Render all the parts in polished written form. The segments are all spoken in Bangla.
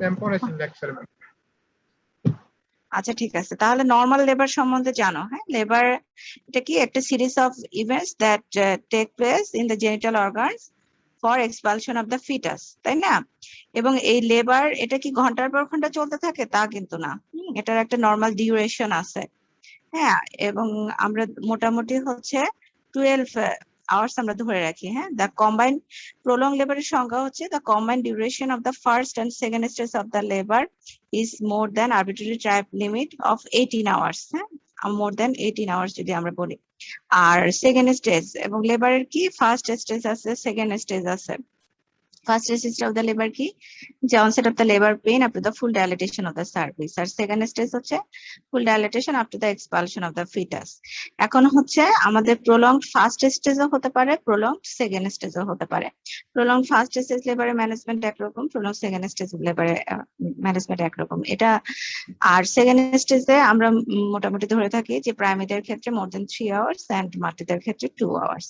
ম্যাম পড়াইছেন লেকচারে ম্যাম। আচ্ছা ঠিক আছে, তাহলে নর্মাল লেবার সম্বন্ধে জানো। হ্যাঁ, লেবার এটা কি একটা series of events that take place in the genital organs for expulsion of the foetus, তাই না? এবং এই লেবার এটা কি ঘন্টার পর ঘন্টা চলতে থাকে তা কিন্তু না, এটার একটা নর্মাল ডিউরেশন আছে। হ্যাঁ, এবং আমরা মোটামুটি হচ্ছে 12 আওয়ার্স আমরা ধরে রাখি। হ্যাঁ, দ্য কম্বাইন্ড প্রলং লেবারের সংজ্ঞা হচ্ছে the combined duration of the first and second stage of the labour is more than arbitrary time limit of 18 hours. হ্যাঁ, মোর দ্যান 18 আওয়ার্স যদি আমরা বলি। আর সেকেন্ড স্টেজ এবং লেবারের কি ফার্স্ট স্টেজ আছে, সেকেন্ড স্টেজ আছে। First stage of the labor কি যে onset of the labor pain up to the full dilatation of the cervix, R second stage হচ্ছে full dilatation up to the expulsion of the fetus। এখন হচ্ছে আমাদের prolonged first stage ও হতে পারে, prolonged second stage ও হতে পারে। prolonged first stage labor management একরকম, prolonged second stage labor management একরকম। এটা আর সেকেন্ড স্টেজে আমরা মোটামুটি ধরে থাকি যে প্রাইমারিদের ক্ষেত্রে more than 3 hours and মাতৃদের ক্ষেত্রে 2 hours।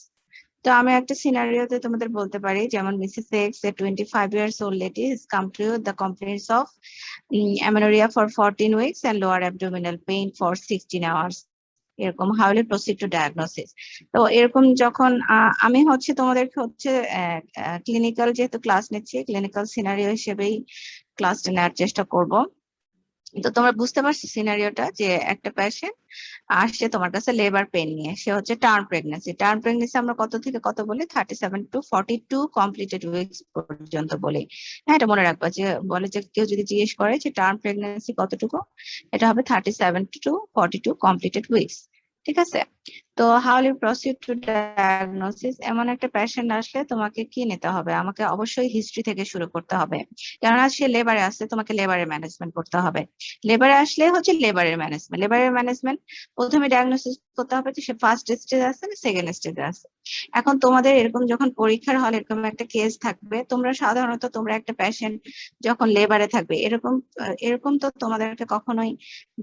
তো আমি একটা সিনারিওতে তোমাদের বলতে পারি, যেমন Mrs x A 25 years old lady has come to the complaints of amenorrhea for 14 weeks and lower abdominal pain for 16 hours। এরকম how will you proceed to diagnosis? তো এরকম যখন আমি হচ্ছে তোমাদেরকে হচ্ছে ক্লিনিক্যাল যেহেতু ক্লাস নিচ্ছি, ক্লিনিক্যাল সিনারিও হিসেবেই ক্লাসটা নেওয়ার চেষ্টা করব। তো তোমরা বুঝতে পারছো সিনারিওটা, যে একটা পেশেন্ট আসছে তোমার কাছে লেবার পেন নিয়ে, সে হচ্ছে টার্ম প্রেগন্যান্সি। টার্ম প্রেগন্যান্সি আমরা কত থেকে কত বলি? 37 to 42 কমপ্লিটেড উইকস পর্যন্ত বলি। হ্যাঁ, এটা মনে রাখবা, যে বলে যে কেউ যদি জিজ্ঞেস করে যে টার্ম প্রেগন্যান্সি কতটুকু, এটা হবে 37 to 42 কমপ্লিটেড উইকস। ঠিক আছে? তো how will you proceed to diagnosis? এমন একটা পেশেন্ট আসলে তোমাকে কি নিতে হবে? আমাকে অবশ্যই হিস্ট্রি থেকে শুরু করতে হবে, কেননা সে লেবারে আসছে, তোমাকে লেবারের ম্যানেজমেন্ট করতে হবে। লেবারে আসলে হচ্ছে লেবারের ম্যানেজমেন্ট প্রথমে ডায়াগনোসিস করতে হবে যে সে ফার্স্ট স্টেজ আছে না সেকেন্ড স্টেজে আছে। এখন তোমাদের এরকম যখন পরীক্ষার হলে এরকম একটা কেস থাকবে, তোমরা সাধারণত তোমরা একটা পেশেন্ট যখন লেবারে থাকবে এরকম তো তোমাদেরকে কখনোই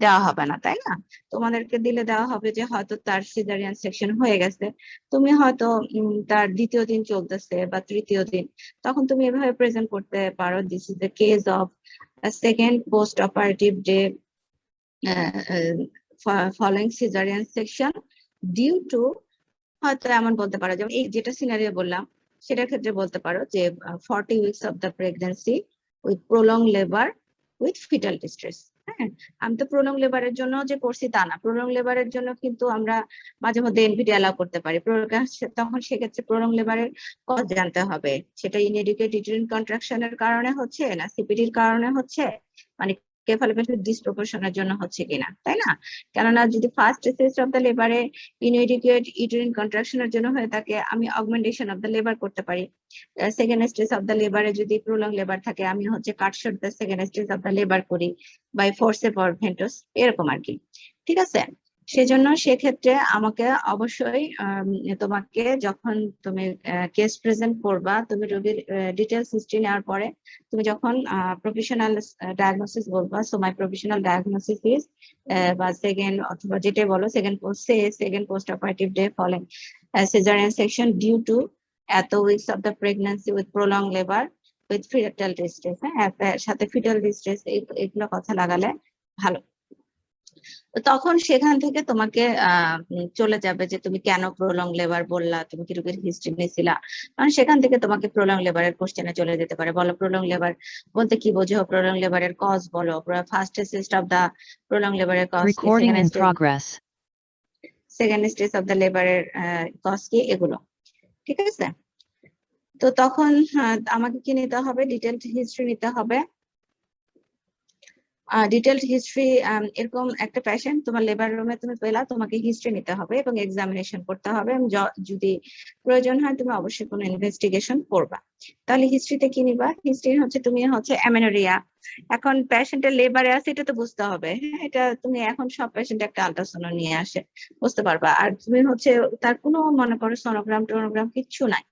দেওয়া হবে না, তাই না? তোমাদেরকে দিলে দেওয়া হবে যে হয়তো তার সিজারিয়ান সেকশন হয়ে গেছে, তুমি হয়তো তার দ্বিতীয় দিন চলতেছে বা তৃতীয় দিন, তখন তুমি এভাবে প্রেজেন্ট করতে পারো, this is the case of second post operative day following cesarean section due to, হয়তো এমন বলতে পারো, যেমন এই যেটা সিনারিও বললাম সেটার ক্ষেত্রে বলতে পারো যে 40 weeks of the pregnancy with prolonged labor with fetal distress। হ্যাঁ, আমি তো প্রলং লেবারের জন্য যে পড়ছি তা না, প্রলং লেবারের জন্য কিন্তু আমরা মাঝে মধ্যে এনভিডি অ্যালাউ করতে পারি। তখন সেক্ষেত্রে প্রলং লেবারের কজ জানতে হবে, সেটা ইনএডুকেট ইউটেরাইন কন্ট্রাকশনের কারণে হচ্ছে না সিপিডির কারণে হচ্ছে, মানে কেফালোপ্যাথিক ডিসপ্রপোর্শনের জন্য হচ্ছে কিনা, তাই না? কেননা যদি ফার্স্ট স্টেজ অফ দ্য লেবারে ইনএডুকেট ইউটেরাইন কন্ট্রাকশনের জন্য হয়ে থাকে, আমি অগমেন্টেশন অফ দ্য লেবার করতে পারি। সেকেন্ড স্টেজ অফ দ্য লেবারে যদি প্রলং লেবার থাকে, আমি হচ্ছে cut short the second stage of the labour করি বাই ফোর্সে ফর ভেন্টোস, এরকম আর কি। ঠিক আছে? সেজন্য সেক্ষেত্রে আমাকে অবশ্যই তোমাকে যখন তুমি কেস প্রেজেন্ট করবা, তুমি রোগীর ডিটেলস হিস্ট্রি নেওয়ার পরে তুমি যখন প্রফেশনাল ডায়াগনোসিস বলবা, so my professional diagnosis is বা সেকেন্ড অথবা যেটাই বলো second post operative day following cesarean section due to এত weeks of the pregnancy with prolong labour with fetal distress. হ্যাঁ, সাথে ফিটাল ডিস্ট্রেস, এগুলো কথা লাগালে ভালো। তখন সেখান থেকে তোমাকে চলে যাবে যে তুমি কেন প্রলং লেবার বললা, তুমি কি রোগীর হিস্ট্রি নিয়েছিলা, কারণ সেখান থেকে তোমাকে প্রলং লেবারের কোশ্চেনে চলে যেতে পারে। বলো প্রলং লেবার বলতে কি বোঝো, প্রলং লেবারের কজ বলো, first stage of the prolong লেবারের কজ কি, সেকেন্ড স্টেজ অফ দা লেবারের কজ কি, এগুলো। ঠিক আছে? তো তখন আমাকে কি নিতে হবে? ডিটেলড হিস্ট্রি নিতে হবে। ডিটেলড হিস্ট্রি, এরকম একটা পেশেন্ট তোমার লেবার রুমে তুমি পেলা, তোমাকে হিস্ট্রি নিতে হবে এবং এক্সামিনেশন করতে হবে। যদি প্রয়োজন হয় তুমি অবশ্যই কোনো ইনভেস্টিগেশন করবা। তাহলে হিস্ট্রিতে কি নিবা? হিস্ট্রি হচ্ছে তুমি হচ্ছে অ্যামেনোরিয়া, এখন পেশেন্টের লেবারে আছে এটা তো বুঝতে হবে। হ্যাঁ, এটা তুমি এখন সব পেশেন্ট একটা আল্ট্রাসাউন্ড নিয়ে আসে বুঝতে পারবা। আর তুমি হচ্ছে তার কোনো মনে করো সোনোগ্রাম টোনোগ্রাম কিচ্ছু নাই,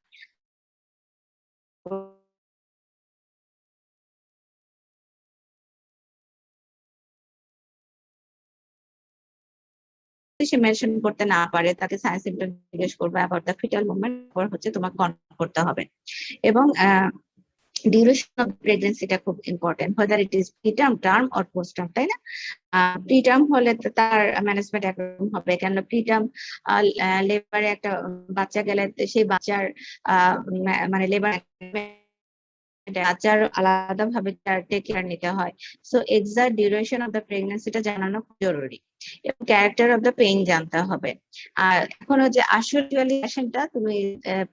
সে মেনশন করতে না পারে, তাকে সায়েন্স সিম্পটম জিজ্ঞেস করবে অ্যাবাউট দ্য ফিটাল মুভমেন্ট, হচ্ছে তোমাকে কন্ট্রোল করতে হবে। এবং duration of pregnancy টা খুব important, whether it is preterm, term or postterm, তাই না? প্রিটার্ম হলে তো তার ম্যানেজমেন্ট একরকম হবে, কেন প্রিটার্ম লেবারে একটা বাচ্চা গেলে সেই বাচ্চার মানে লেবার বাচ্চার আলাদাভাবে টেক কেয়ার নিতে হয়। So exact duration of the প্রেগন্যান্সিটা জানানো খুব জরুরি, এবং ক্যারেক্টার অফ দ্য পেইন জানতে হবে। আর এখন যে আসলে পেশেন্টটা তুমি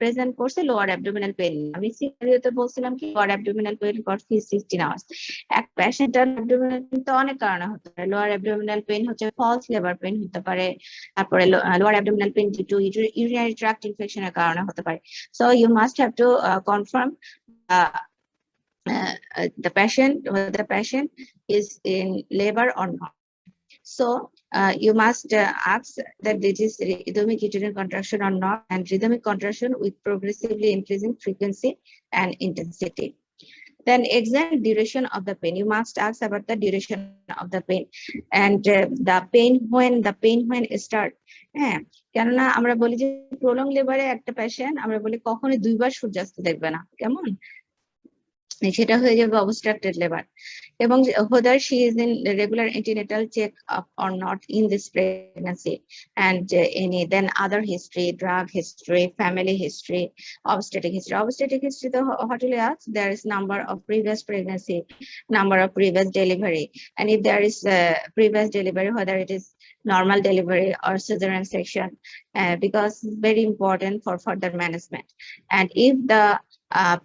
প্রেজেন্ট করছে লোয়ার অ্যাবডোমিনাল পেইন, আমি সিনারিওতে বলছিলাম কি lower abdominal pain for 16 hours. এক পেশেন্টের অ্যাবডোমিনাল পেইন তো অনেক কারণে হতে পারে। লোয়ার অ্যাবডোমিনাল পেইন হচ্ছে ফলস লেবার পেইন হতে পারে, তারপরে lower abdominal pain due to urinary tract ইনফেকশনের কারণে হতে পারে। So you must have to confirm the patient, whether the patient is in labor or not. So you must ask that this is rhythmic uterine contraction or not, and rhythmic contraction with progressively increasing frequency and intensity. Then exact duration of the pain, you must ask about the duration of the pain and the pain when it start. হ্যাঁ, কেননা আমরা বলি যে প্রলং লেবারে একটা পেশেন্ট আমরা বলি কখনোই দুইবার সূর্যাস্ত দেখবে না, কেমন সেটা হয়ে যাবে অবস্ট্রাক্টেড লেবার। এবং whether she is in regular antenatal check up or not in this pregnancy, and any then other history, drug history, family history, obstetric history. Obstetric history the what will ask, there is number of previous pregnancy, number of previous delivery, and if there is previous delivery, whether it is normal delivery or cesarean section, because very important for further management. And if the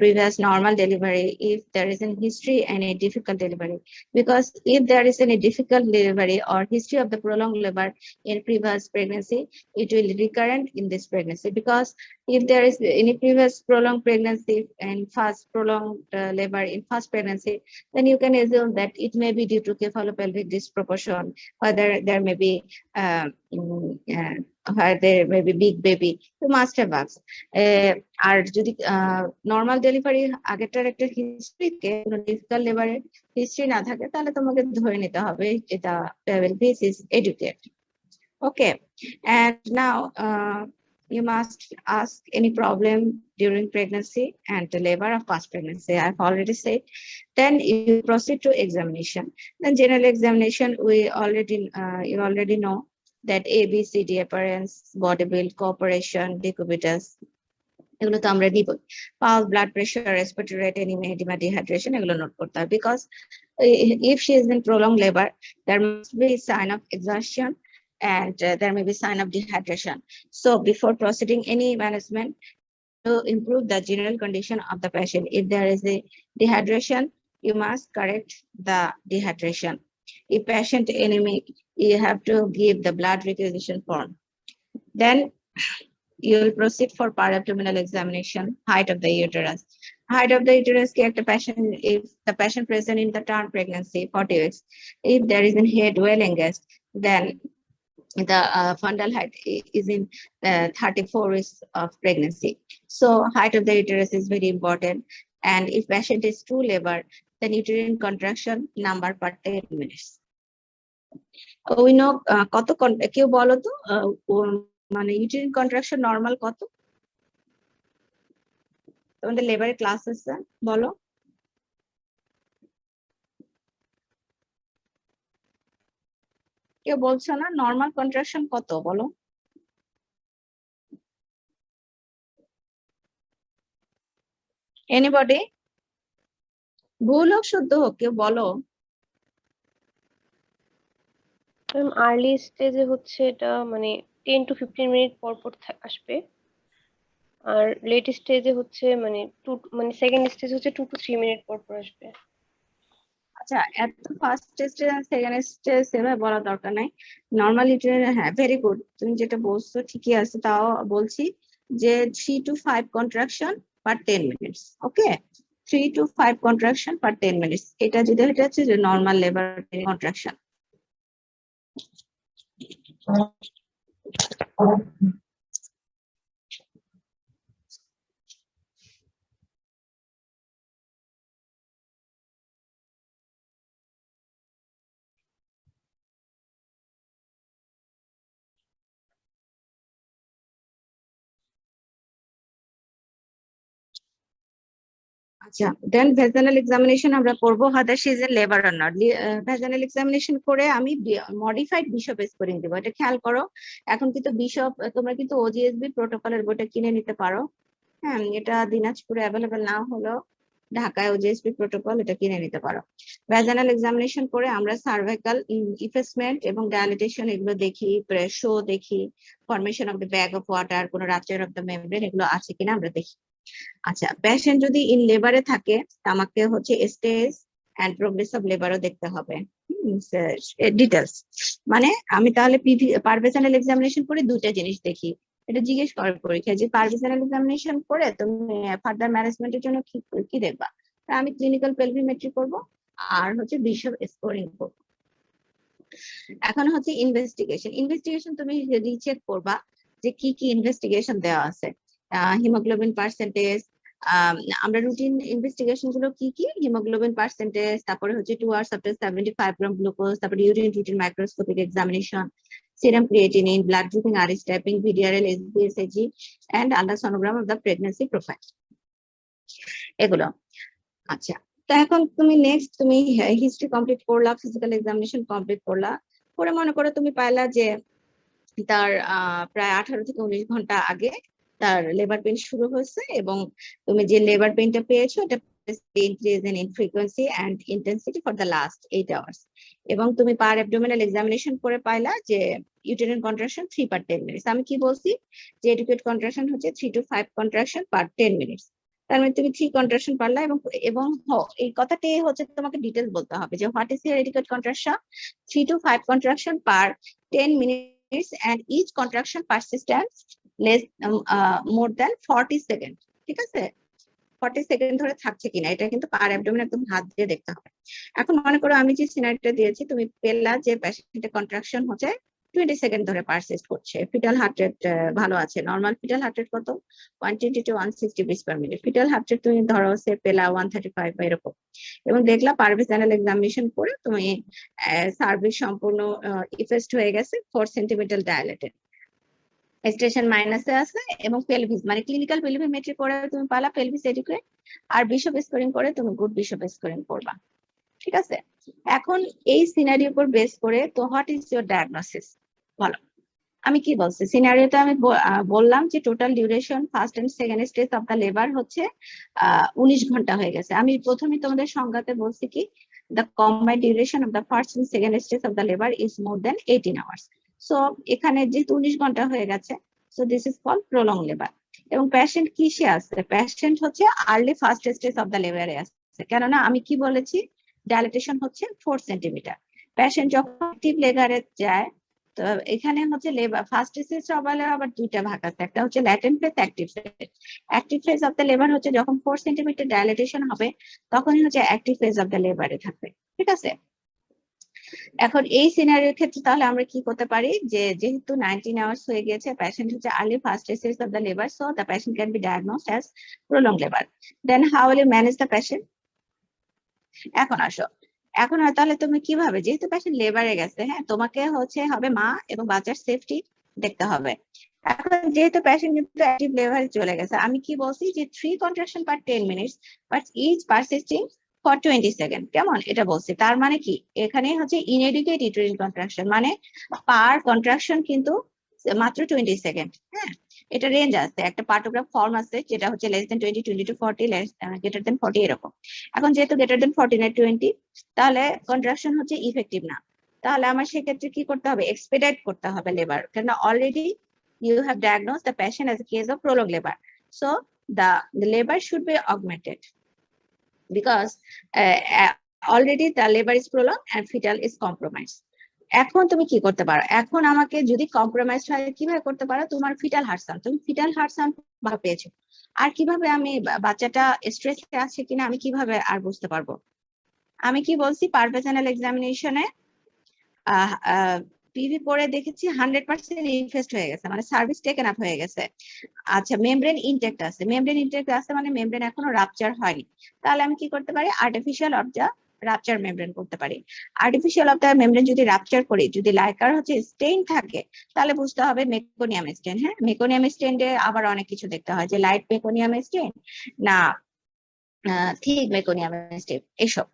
previous normal delivery, if there is a history and a difficult delivery, because if there is any difficult delivery or history of the prolonged labor in previous pregnancy, it will recurrent in this pregnancy. Because if there is any previous prolonged pregnancy and fast prolonged labor in first pregnancy, then you can assume that it may be due to cephalopelvic disproportion, whether there may be where there may be big baby. You must have asked. আর যদি নর্মাল ডেলিভারি আগেরটার একটা হিস্ট্রিতে কোনো ডিফিকাল্ট লেবারের হিস্ট্রি না থাকে, তাহলে তোমাকে ধরে নিতে হবে এটা pelvis is educated. Okay, and now you must ask any problem during pregnancy and the labor of past pregnancy. I've already said. Then you proceed to examination. Then general examination, you already know that ABCD appearance, body build, cooperation, decubitus, এগুলো তো আমরা দিব। Pulse, blood pressure, respiratory rate, anaemia, oedema, dehydration, এগুলো নোট করতে হবে। Because if she is in prolonged labor, there must be sign of exhaustion and there may be sign of dehydration. So before proceeding any management to improve the general condition of the patient, if there is a dehydration, you must correct the dehydration. If patient anemic, you have to give the blood requisition form. Then you will proceed for para-abdominal examination, height of the uterus. Height of the uterus, if the patient present in the term pregnancy, 40 weeks, if there is a head well engaged, then the fundal height is in 34 weeks of pregnancy. So height of the uterus is very important. And if patient is true labor, then uterine contraction number per 10 minutes. We know কত কেউ বলো তো মানে ইউটেরিন কন্ট্রাকশন নরমাল কত? তোমাদের লেবারে ক্লাস আছে, বলো। কেউ বলছো না নরমাল কন্ট্রাকশন কত, বলো। এনিবডি? ভুল হোক শুদ্ধ হোক কেউ বলো। আর্লি স্টেজে হচ্ছে এটা মানে 10 to 15 মিনিট পর পর আসবে, আর লেট স্টেজে হচ্ছে মানে সেকেন্ড স্টেজ হচ্ছে 2 to 3 মিনিট পর পর আসবে। আচ্ছা, এত ফার্স্ট স্টেজ আর সেকেন্ড স্টেজ সেভাবে বলা দরকার নাই। নরমাল ইউটেরিন, হ্যাঁ ভেরি গুড, তুমি যেটা বলছো ঠিকই আছে। তাও বলছি যে 3 to 5 contraction per 10 minutes. Okay, 3 to 5 contraction per 10 minutes, এটা যদি এটা হচ্ছে যে নরমাল লেবার কন্ট্রাকশন। আচ্ছা, দেন ভেজানাল এক্সামিনেশন আমরা করবো whether she is a labor or not. ভেজানাল examination করে আমি মডিফাইড বিশপ স্কোরিং দিব, এটা খেয়াল করো। এখন কিন্তু বিশপ তোমরা কিন্তু ওজিএসবি প্রোটোকলের বইটা কিনে নিতে পারো। হ্যাঁ, এটা দিনাজপুরে অ্যাভেলেবেল না হলেও ঢাকায় ওজিএসপি প্রোটোকল এটা কিনে নিতে পারো। ভ্যাজানাল এক্সামিনেশন করে আমরা সার্ভাইকাল ইফেসমেন্ট এবং ডায়ালিটেশন এগুলো দেখি, শো দেখি, formation of the bag of water, কোনো রাপচার অফ দ্য মেমব্রেন এগুলো আছে কিনা আমরা দেখি। আচ্ছা, পেশেন্ট যদি ইন লেবারে থাকে আমাকে হচ্ছে স্টেজ এন্ড প্রোগ্রেস অফ লেবারও দেখতে হবে, ডিটেলস। মানে আমি তাহলে পারভেশনাল এক্সামিনেশন করে দুইটা জিনিস দেখি, এটা জিজ্ঞেস করে পরীক্ষায় যে পারভেশনাল এক্সামিনেশন করে তুমি ফার্দার ম্যানেজমেন্টের জন্য কি দেখবা। আমি ক্লিনিক্যাল পেলভিমেট্রি করব আর হচ্ছে বিশপ স্কোরিং করব। এখন হচ্ছে ইনভেস্টিগেশন তুমি রিচেক করবা যে কি কি ইনভেস্টিগেশন দেওয়া আছে, হিমোগ্লোবিন পার্সেন্টেজ, আমরা রুটিন ইনভেস্টিগেশন গুলো কি কি, হিমোগ্লোবিন পার্সেন্টেজ, তারপরে হচ্ছে 2 hours after 75 গ্রাম গ্লুকোজ, তারপরে urine routine microscopic examination, serum creatinine, blood grouping, RS typing, VDRL, SBSAG, and ultrasonogram of the pregnancy profile. এগুলো। আচ্ছা, তো এখন তুমি নেক্সট তুমি হিস্ট্রি কমপ্লিট করলা, ফিজিক্যাল এক্সামিনেশন কমপ্লিট করলা, পরে মনে করো তুমি পাইলা যে তার প্রায় 18 থেকে 19 ঘন্টা আগে তার লেবার পেইন শুরু হয়েছে এবং তুমি যে লেবার পেইনটা পেয়েছো এটা increase in frequency and intensity for the last 8 hours, এবং তুমি পার অ্যাবডোমিনাল এক্সামিনেশন করে পাইলা যে ইউটেরাইন কন্ট্রাকশন 3 per 10 minutes। আমি কি বলছি যে এডুকেট কন্ট্রাকশন হচ্ছে 3 to 5 কন্ট্রাকশন পার 10 minutes, তার মানে তুমি 3 কন্ট্রাকশন পারলা। এবং এই কথাটাই হচ্ছে তোমাকে ডিটেইলস বলতে হবে যে what is year educate contraction, 3 to 5 contraction per 10 minutes and each contraction persistence less more than 40 seconds। ঠিক আছে, 40 সেকেন্ড ধরে থাকছে কিনা এটা কিন্তু পার অ্যাবডোমেন একদম হাত দিয়ে দেখতে হবে। এখন মনে করো আমি যে সিনারিটা দিয়েছি তুমি পেলা যে পেশেন্টের কন্ট্রাকশন হচ্ছে 20 সেকেন্ড ধরে পারসিস্ট করছে, ফিটাল হার্ট রেট ভালো আছে, নরমাল ফিটাল হার্ট রেট কত 120 to 160 beats per minute, fetal heart rate তুমি ধরো সে পেলা 135 বা এরকম, এবং দেখলা পারভেশনাল এক্সামিনেশন করে তুমি সার্ভিস সম্পূর্ণ ইফেস্ট হয়ে গেছে, 4 সেন্টিমিটার ডায়ালেটেড, স্টেশন মাইনাসে আছে, এবং পেলভিস মানে ক্লিনিক্যাল পেলভিমেট্রি করে তুমি পালা পেলভিস এডুকেট, আর বিশপ স্কোরিং করে তুমি গুড বিশপ স্কোরিং করবা। ঠিক আছে, এখন এই সিনারির উপর বেস করে তো হোয়াট ইজ ইওর ডায়াগনোসিস বলো। আমি কি বলছি সিনারিওতে আমি বললাম যে total duration first and second stage of the labour হচ্ছে 19 ঘন্টা হয়ে গেছে। আমি প্রথমে তোমাদের সংজ্ঞাতে বলছি কি the combined duration of the first and second stage of the labor is more than 18 hours. So এখানে যেহেতু 19 ঘন্টা হয়ে গেছে, so this is called prolong labour. এবং পেশেন্ট কিসে আসছে, পেশেন্ট হচ্ছে early first stage of the লেবারে আসছে, কেননা আমি কি বলেছি ডায়ালিটেশন হচ্ছে 4 সেন্টিমিটার। পেশেন্ট যখন অ্যাক্টিভ লেবারে যায় তো এখানে হচ্ছে লেবার ফার্স্ট স্টেজ আবার দুইটা ভাগ আছে, একটা হচ্ছে latent phase, active phase. Active phase of the labour হচ্ছে যখন 4 সেন্টিমিটার ডায়ালিটেশন হবে তখনই হচ্ছে অ্যাক্টিভ ফেজ অফ দ্য লেবারে থাকবে। ঠিক আছে, এখন এই সিনারিওর ক্ষেত্রে তাহলে আমরা কি করতে পারি যে যেহেতু 19 আওয়ার্স হয়ে গেছে, পেশেন্ট হচ্ছে early first stage of the labour, so the patient can be diagnosed as prolong labour. Then how will you manage the patient. এখন আসো, এখন তাহলে তুমি কিভাবে, যেহেতু পেশেন্ট লেবারে গেছে, হ্যাঁ তোমাকে হচ্ছে হবে মা এবং বাচ্চার সেফটি দেখতে হবে। এখন যেহেতু পেশেন্ট কিন্তু অ্যাক্টিভ লেবারে চলে গেছে, আমি কি বলছি যে 3 contraction per 10 minutes but each persisting for 20 second, কেমন এটা বলছি। তার মানে কি এখানে হচ্ছে ইনএডুকেট ইউটেরাইন কন্ট্রাকশন মানে পার কন্ট্রাকশন কিন্তু মাত্র 20 সেকেন্ড। হ্যাঁ, এটা রেঞ্জ আছে, একটা পার্টোগ্রাফ ফর্ম আছে যেটা হচ্ছে less than 20, 20 to 40, greater than 40 এরকম। এখন যেহেতু গ্রেটার দেন 40 না 20, তাহলে কন্ট্রাকশন হচ্ছে ইফেক্টিভ না। তাহলে আমার সেক্ষেত্রে কি করতে হবে, এক্সপেডাইট করতে হবে লেবার, কেন already you have diagnosed the patient as a case of prolonged labor, so the labor should be augmented because already the labor is prolonged and fetal is compromised. এখন তুমি কি করতে পারো, এখন আমাকে যদি কম্প্রোমাইজ হয় কিভাবে করতে পারো, তোমার ফিটাল হার্ট সাউন্ড, তুমি ফিটাল হার্ট সাউন্ড ভালো পেয়েছো, আর কিভাবে আমি বাচ্চাটা স্ট্রেসে আছে কিনা আমি কিভাবে আর বুঝতে পারবো। আমি কি বলছি পারভেশনাল এক্সামিনেশনে পিভি করে দেখেছি 100% ইনফেস্ট হয়ে গেছে, মানে সার্ভিস টেকেন আপ হয়ে গেছে। আচ্ছা, মেমব্রেন ইনটেক্ট আছে, মেমব্রেন ইনটেক্ট আছে মানে মেমব্রেন এখনো রাপচার হয়নি, তাহলে আমি কি করতে পারি artificial of the rupture membrane করতে পারি। আর্টিফিশিয়াল অফ দ্য মেমব্রেন যদি রাপচার করি, যদি লাইকার হচ্ছে স্টেইন থাকে, তাহলে বুঝতে হবে মেকোনিয়াম স্টেইন। হ্যাঁ, মেকোনিয়াম স্টেইনে আবার অনেক কিছু দেখতে হয় যে লাইট মেকোনিয়াম স্টেইন না থিক মেকোনিয়াম স্টেপ এসব।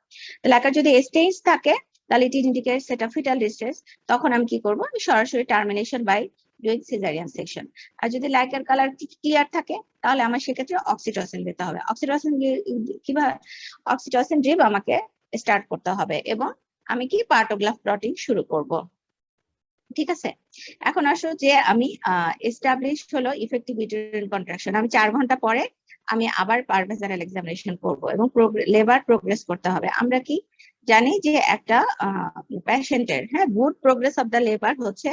লেখার যদি স্টেজ থাকে তাহলে ইট ইন্ডিকেটস এটা ফিটাল ডিস্ট্রেস, তখন আমি কি করব, আমি সরাসরি termination by doing caesarean section. আর যদি লাইকার কালার ক্লিয়ার থাকে তাহলে আমার সেক্ষেত্রে অক্সিটোসিন দিতে হবে। অক্সিটোসিন কিভাবে, অক্সিটোসিন ড্রিপ আমাকে স্টার্ট করতে হবে এবং আমি কি পার্টোগ্রাফ প্লটিং শুরু করব। ঠিক আছে, এখন আসো যে আমি এস্টাবলিশ হলো ইফেক্টিভ ইউটেরাইন কন্ট্রাকশন, আমি 4 ঘন্টা পরে আমি আবার পারভেজানাল এক্সামিনেশন করব এবং লেবার প্রোগ্রেস করতে হবে। আমরা কি জানি যে একটা পেশেন্টের good progress of the labour হচ্ছে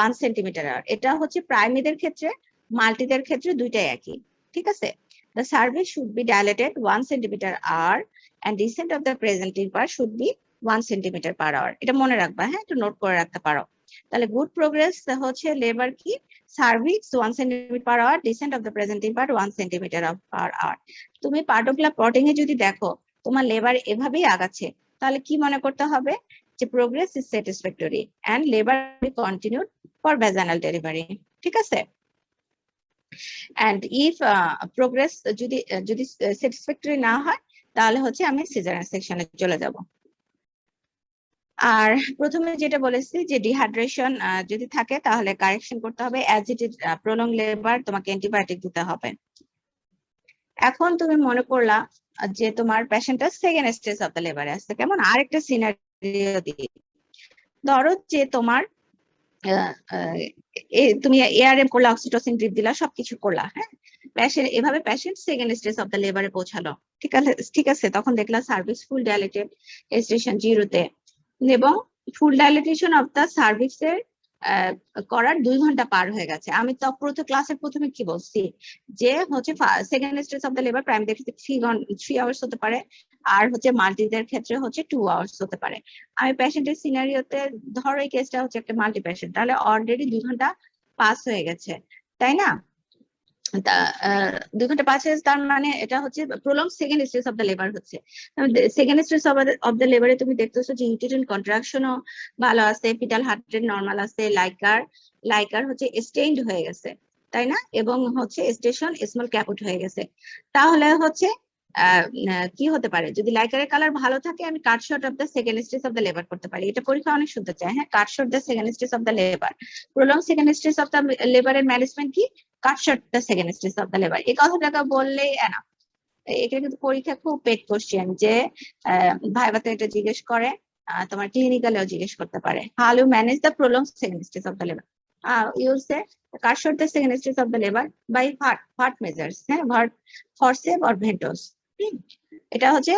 1 সেন্টিমিটার। এটা হচ্ছে প্রাইমিদের ক্ষেত্রে, মাল্টিদের ক্ষেত্রে দুইটাই একই। ঠিক আছে, the cervix should be dilated 1 centimeter hour and descent of the presenting part should be 1 centimeter per hour। এটা মনে রাখবা, একটু নোট করে রাখতে পারো। তাহলে গুড প্রোগ্রেস হচ্ছে লেবার কি, cervix 1 centimetre per hour, descent of the presenting part 1 centimetre per hour. তুমি পার্টোগ্রাফ প্লটিং এ যদি দেখো তোমার লেবার এভাবেই আগাচ্ছে, তাহলে কি মনে করতে হবে যে progress is satisfactory and labour will continued for vaginal delivery. ঠিক আছে, এন্ড ইফ প্রোগ্রেস যদি স্যাটিসফ্যাক্টরি না হয় তাহলে হচ্ছে আমি সিজারিয়ান সেকশনে চলে যাব। আর প্রথমে যেটা বলেছি যে ডিহাইড্রেশন যদি থাকে তাহলে কারেকশন করতে হবে, as it is prolong labour তোমাকে অ্যান্টিবায়োটিক দিতে হবে। এখন তুমি মনে করলা যে তোমার পেশেন্টটা সেকেন্ড স্টেজ অফ দ্য লেবারে আসছে, কেমন আরেকটা সিনারিও দিয়ে ধরো যে তোমার তুমি এআরএম করলা, অক্সিটোসিন ড্রিপ দিলা, সবকিছু করলা, পেশেন্ট এভাবে patient second stage of the লেবারে পৌঁছালো। ঠিক আছে, তখন দেখলা সার্ভিক্স ফুল ডাইলেটেড স্টেশন 0-তে এবং full dilatation of the cervix এর করার 2 ঘন্টা পার হয়ে গেছে। আমি তো ক্লাসের প্রথমে কি বলছি যে হচ্ছে second stage of the labour প্রাইমারিদের ক্ষেত্রে 3 আওয়ার্স হতে পারে, আর হচ্ছে মাল্টিদের ক্ষেত্রে হচ্ছে 2 আওয়ার্স হতে পারে। আমি পেশেন্টের সিনারিওতে ধরো এই কেসটা হচ্ছে একটা মাল্টি পেশেন্ট, তাহলে অলরেডি 2 ঘন্টা পাস হয়ে গেছে, তাই না? 2 ঘন্টা পাস হয়েছে, তার মানে এটা হচ্ছে prolong second stage of the labour হচ্ছে। সেকেন্ড স্টেজ অফ দ্য লেবারে তুমি দেখতেছো যে ইউটেরাইন কন্ট্রাকশনও ভালো আছে, ফিটাল হার্ট রেট নরমাল আছে, লাইকার হচ্ছে স্টেইনড হয়ে গেছে, তাই না? এবং হচ্ছে স্টেশন স্মল ক্যাপুট হয়ে গেছে। তাহলে হচ্ছে কি হতে পারে, যদি লাইকারের কালার ভালো থাকে আমি cut short of the second stage of the labour করতে পারি। এটা পরীক্ষা অনেক শুনতে চায়, cut short the second stage of the labour. Prolong second stage of the লেবারের ম্যানেজমেন্ট কি, cut short the second stage of the labour. এই কথাটা বললেই এনা, এটা কিন্তু পরীক্ষা খুব পেড কোশ্চেন, যে ভাইভাতে এটা জিজ্ঞেস করে, তোমার ক্লিনিক্যালেও জিজ্ঞেস করতে পারে, how you manage the prolong second stage of the labour. You say cut short the second stage of the labour by ভার্ট মেজার্স, ভার্ট ফরসেপ অর ভেন্টোস। এটা হচ্ছে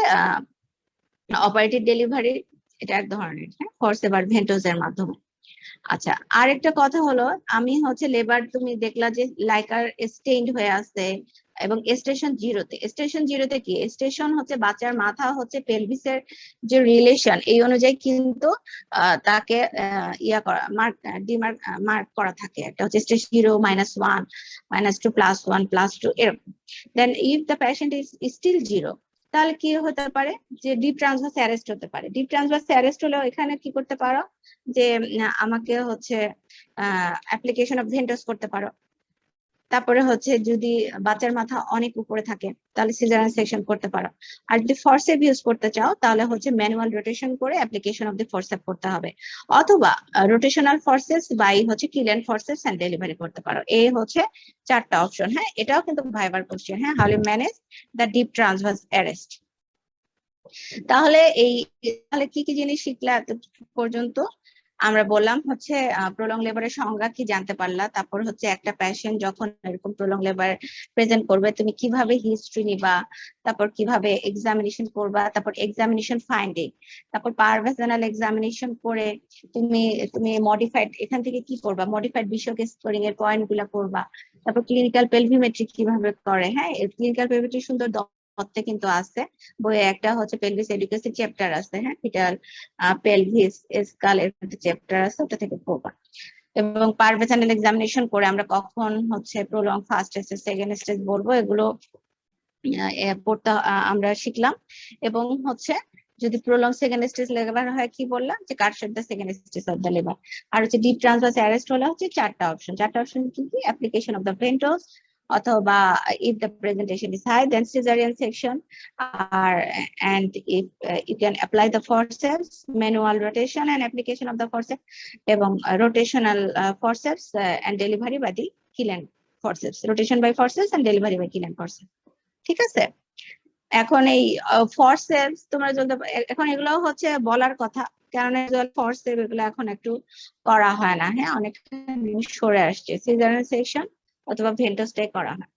অপারেটিভ ডেলিভারি, এটা এক ধরনের ফরসেপ আর ভেন্টোস এর মাধ্যমে। আচ্ছা, আরেকটা কথা হলো, আমি হচ্ছে লেবার তুমি দেখলা যে লাইকার স্টেইনড হয়ে আছে এবং স্টেশন 0-তে। স্টেশন 0-তে কি, স্টেশন হচ্ছে বাচ্চার মাথা হচ্ছে পেলভিসের যে রিলেশন, এই অনুযায়ী কিন্তু তাকে ইয়া করা মার্ক করা থাকে। একটা হচ্ছে স্টেশন 0, -1, -2, +1, +2 এরকম। Then if the patient is still 0, তাহলে কি হতে পারে যে ডিপ ট্রান্সভার্স অ্যারেস্ট হতে পারে। ডিপ ট্রান্সভার্স অ্যারেস্ট হলেও এখানে কি করতে পারো যে আমাকে হচ্ছে অ্যাপ্লিকেশন অফ ভেন্টোস করতে পারো। তারপরে হচ্ছে যদি বাচ্চার মাথা অনেক উপরে থাকে তাহলে সিজারিয়ান সেকশন করতে পারো। আর যদি ফরসেপ ইউজ করতে চাও তাহলে হচ্ছে ম্যানুয়াল রোটেশন করে অ্যাপ্লিকেশন অফ দি ফরসেপ করতে হবে, অথবা রোটেশনাল ফরসেস বাই হচ্ছে কিলেন ফরসেস এন্ড ডেলিভারি করতে পারো। এই হচ্ছে 4টা অপশন। এটাও কিন্তু ভাইবার question. How you manage the deep transverse arrest. তাহলে কি কি জিনিস শিখলে এত পর্যন্ত? আমরা বললাম হচ্ছে প্রলং লেবারের সংজ্ঞা কি জানতে পারলা, তারপর হচ্ছে একটা পেশেন্ট যখন এরকম প্রলং লেবার প্রেজেন্ট করবে তুমি কিভাবে হিস্ট্রি নিবা, তারপর কিভাবে এক্সামিনেশন করবা, তারপর এক্সামিনেশন ফাইন্ডিং, তারপর পারভেজানাল এক্সামিনেশন করে তুমি মডিফাইড এখান থেকে কি করবা, মডিফাইড বিশক স্কোরিং এর পয়েন্ট গুলা করবা, তারপর ক্লিনিক্যাল পেলভিমেট্রি কিভাবে করে। ক্লিনিক্যাল পেলভিমেট্রি সুন্দর পথে কিন্তু আছে বইয়ে, একটা হচ্ছে পেলভিস এডুকেশন চ্যাপ্টার আছে, ফিটাল পেলভিস স্কাল এর চ্যাপ্টার আছে, ওটা থেকে পড়বা। এবং পারভেজানাল এক্সামিনেশন করে আমরা কখন হচ্ছে prolong first stage second stage বলবো, এগুলো পড়তে আমরা শিখলাম। এবং হচ্ছে যদি প্রলং সেকেন্ড স্টেজ লেবার হয় কি বললাম যে cut short the second stage of the labour. আর হচ্ছে ডিপ ট্রান্সভার্স অ্যারেস্ট হলে হচ্ছে 4টা অপশন। 4টা অপশন কি কি, অ্যাপ্লিকেশন অফ দ্য ভেন্টোস, অথবা if the presentation is high then cesarean section, and if you can apply the forceps, manual rotation and application of the forceps এবং rotational forceps and delivery by the Killen forceps, rotation by forceps and delivery by Killen forceps. ঠিক আছে? এখন এই ফরসেপস তোমরা যদি এখন এগুলো হচ্ছে বলার কথা, কারণ ফরসেপ এগুলো এখন একটু করা হয় না, হ্যাঁ অনেক সরে আসছে, সিজারিয়ান সেকশন অথবা ভেন্টোস্টে করা হয়।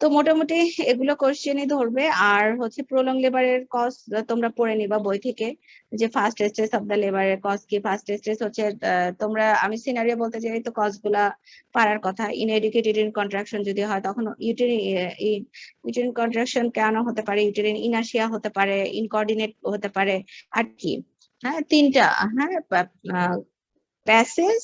তো মোটামুটি এগুলো কোশ্চেনই ধরবে। আর হচ্ছে প্রলং লেবারের কজ তোমরা পড়ে নিবা বই থেকে, যে ফার্স্ট স্টেজ অফ দ্য লেবারের কজ কি। ফার্স্ট স্টেজ হচ্ছে তোমরা, আমি সিনারিও বলতে চাই তো কজ গুলা পারার কথা। ইনএডুকেটেড ইউটেরিন কন্ট্রাকশন যদি হয় তখন ইউটেরিন কন্ট্রাকশন কেন হতে পারে, ইউটেরিন ইনার্শিয়া হতে পারে, ইনকোঅর্ডিনেট হতে পারে, আর কি হ্যাঁ তিনটা, হ্যাঁ প্যাসেজ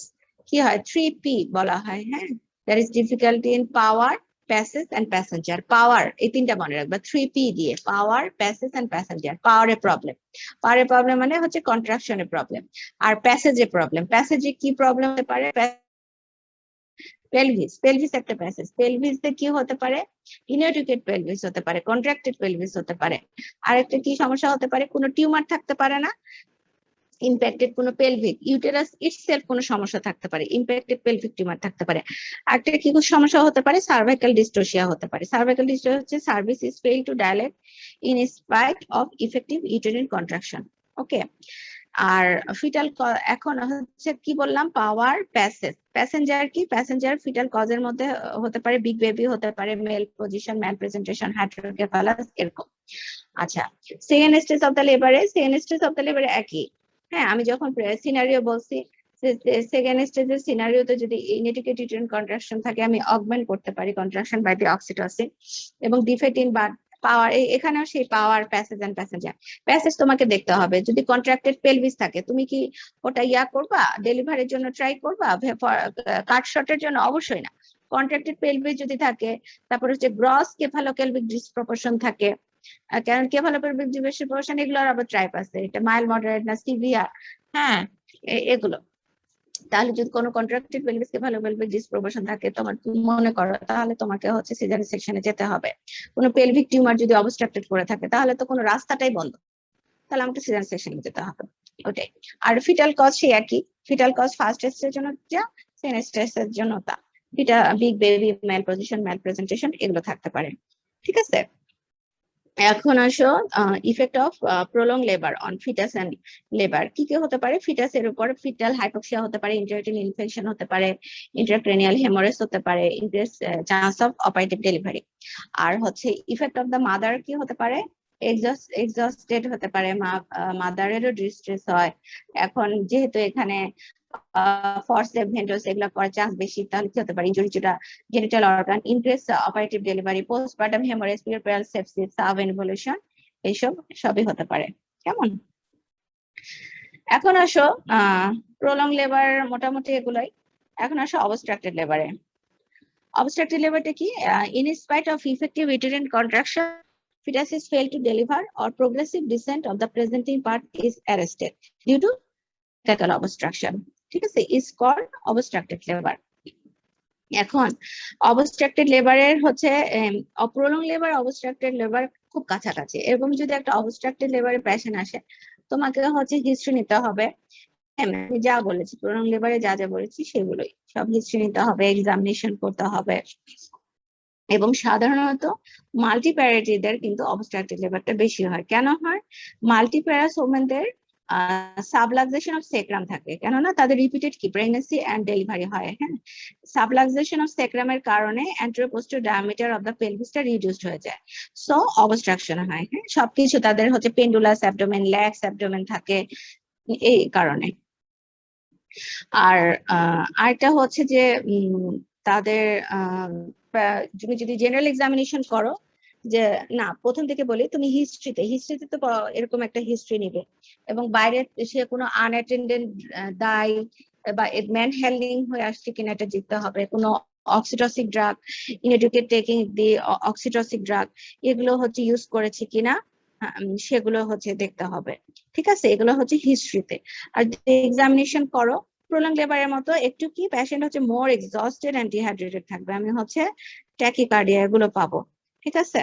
কি হয় 3P বলা হয়, হ্যাঁ that is difficulty in power, passage and passenger. Power এই তিনটা মনে রাখবা 3P দিয়ে, পাওয়ার, প্যাসেজ এন্ড প্যাসেঞ্জার। পাওয়ারের প্রবলেম, পাওয়ারের প্রবলেম মানে হচ্ছে কন্ট্রাকশনের প্রবলেম। আর প্যাসেজের প্রবলেম, প্যাসেজে কি প্রবলেম হতে পারে, পেলভিস, পেলভিস একটা প্যাসেজ, পেলভিসে কি হতে পারে, ইনএডুকেট পেলভিস হতে পারে, কন্ট্রাক্টেড পেলভিস হতে পারে। আরেকটা কি সমস্যা হতে পারে, কোনো টিউমার থাকতে পারে না, ইম্প্যাক্টেড কোনো পেলভিক, ইউটেরাস ইটসেলফ কোনো সমস্যা থাকতে পারে, ইম্প্যাক্টেড পেলভিক টিউমার থাকতে পারে। আরেকটা কি সমস্যা হতে পারে, সার্ভাইকাল ডিস্টোসিয়া হতে পারে। সার্ভাইকাল ডিস্টোসিয়া হচ্ছে service is fail to dilate in spite of effective uterine contraction. Okay, আর ফিটাল এখন হচ্ছে কি বললাম, পাওয়ার, প্যাসেজ। প্যাসেঞ্জার কি, প্যাসেঞ্জার ফিটাল কজের মধ্যে হতে পারে বিগ বেবি হতে পারে, mal position, mal presentation, hydrocephalus এরকম। আচ্ছা, সেকেন্ড স্টেজ অফ দ্য লেবারে, সেকেন্ড স্টেজ অফ দ্য লেবারে একই। হ্যাঁ আমি যখন সিনারিও বলছি, সেকেন্ড স্টেজের সিনারিওতে যদি ইনএডুকেটেড ইউটেরিন কন্ট্রাকশন থাকে আমি অগমেন্ট করতে পারি কন্ট্রাকশন বাই দি অক্সিটোসিন, এবং ডিফেক্ট ইন বাট পাওয়ার, এখানেও সেই পাওয়ার, প্যাসেজ এন্ড প্যাসেঞ্জার। প্যাসেজ তোমাকে দেখতে হবে, যদি কন্ট্রাক্টেড পেলভিস থাকে তুমি কি ওটা করবা, ডেলিভারির জন্য ট্রাই করবা, কাট শটের জন্য অবশ্যই না। কন্ট্রাক্টেড পেলভিস যদি থাকে, তারপর হচ্ছে গ্রস কেফালোকেলভিক ডিসপ্রপোর্শন থাকে, কারণ কেফালোপেলভিক ডিসপ্রপোর্শন এগুলোর আবার টাইপ আছে, এটা মাইল্ড, মডারেট না সিভিয়ার, হ্যাঁ এগুলো। তাহলে যদি কোনো কন্ট্রাক্টেড পেলভিস কেফালোপেলভিক ডিসপ্রপোর্শন থাকে তোমার মনে করো, তাহলে তোমাকে হচ্ছে সিজারিয়ান সেকশনে যেতে হবে। কোনো পেলভিক টিউমার যদি অবস্ট্রাক্টেড করে থাকে তাহলে তো কোনো রাস্তাটাই বন্ধ, তাহলে আমাকে সিজারিয়ান সেকশনে যেতে হবে, ওটাই। আর ফিটাল কজ সেই একই, ফিটাল কজ ফার্স্ট স্টেজের জন্য যা, সেকেন্ড স্টেজের জন্য তা। ফিটা big baby, mal position, mal presentation এগুলো থাকতে পারে, ঠিক আছে। এখন আসো effect of prolong labour on foetus and labour. কি কি হতে পারে, ফিটাসের উপর ফিটাল হাইপক্সিয়া হতে পারে, ইন্ট্রাইউটেরিন ইনফেকশন হতে পারে, ইন্ট্রাক্রেনিয়াল হেমোরেজ হতে পারে, increase chance of operative delivery. আর হচ্ছে ইফেক্ট অফ দ্য মাদার কি হতে পারে, এক্সস্টেড হতে পারে, মাদারেরও ডিস্ট্রেস হয়। এখন যেহেতু এখানে ফরসেপ, ভেন্টোস এগুলো করার চান্স বেশি, তাহলে কি হতে পারে, ইনজুরি যেটা genital organ, increase operative delivery, postpartum haemorrhage, puerperal sepsis, sub involution, এইসব সবই হতে পারে। কেমন? এখন আসো প্রলং লেবার, মোটামুটি এগুলাই। এখন আসো অবস্ট্রাক্টেড লেবারে। অবস্ট্রাক্টেড লেবারটা কি, in spite of effective uterine contraction fetus is failed to deliver or progressive descent of the presenting part is arrested due to fecal obstruction, ঠিক আছে, is called obstructed labor. এখন অবস্ট্রাক্টেড লেবারের হচ্ছে প্রলং লেবার, অবস্ট্রাক্টেড লেবার খুব কাছাকাছি। এরকম যদি একটা অবস্ট্রাক্টেড লেবারের পেশেন্ট আসে, তোমাকে হচ্ছে হিস্ট্রি নিতে হবে। আমি যা বলেছি প্রলং লেবারে যা যা বলেছি সেগুলোই, সব হিস্ট্রি নিতে হবে, এক্সামিনেশন করতে হবে। এবং সাধারণত মাল্টিপ্যারাটিদের কিন্তু অবস্ট্রাক্টেড লেবারটা বেশি হয়। কেন হয়, মাল্টিপ্যারাস ওমেনদের সাবলাক্সেশন অফ সেক্রাম থাকে, কেননা তাদের রিপিটেড কি প্রেগন্যান্সি এন্ড ডেলিভারি হয়। হ্যাঁ, সাবলাক্সেশন অফ সেক্রামের কারণে অ্যান্টেরোপোস্টেরিয়র ডায়ামিটার অফ দ্য পেলভিসটা রিডিউসড হয়ে যায়, সো অবস্ট্রাকশন হয়। হ্যাঁ, সবকিছু তাদের হচ্ছে পেন্ডুলাস অ্যাবডোমেন, ল্যাক্স অ্যাবডোমেন থাকে এই কারণে। আর আরেকটা হচ্ছে যে তাদের তুমি যদি জেনারেল এক্সামিনেশন করো, যে না প্রথম থেকে বলি, তুমি হিস্ট্রিতে তো এরকম একটা হিস্ট্রি নিবে, এবং বাইরে সে কোনো আনঅ্যাটেন্ডেড দায় বা ম্যান হ্যান্ডলিং হয়ে আসছে কিনা এটা দেখতে হবে, কোনো অক্সিটোসিক ড্রাগ, ইনএডুকেট টেকিং দি অক্সিটোসিক ড্রাগ এগুলো হচ্ছে ইউজ করেছে কিনা সেগুলো হচ্ছে দেখতে হবে, ঠিক আছে। এগুলো হচ্ছে হিস্ট্রিতে। আর এক্সামিনেশন করো প্রলং লেবারের মতো একটু কি পেশেন্ট হচ্ছে মোর এক্সস্টেড এন্ড ডিহাইড্রেটেড থাকবে। আমি হচ্ছে ট্যাকিকার্ডিয়া এগুলো পাবো, ঠিক আছে।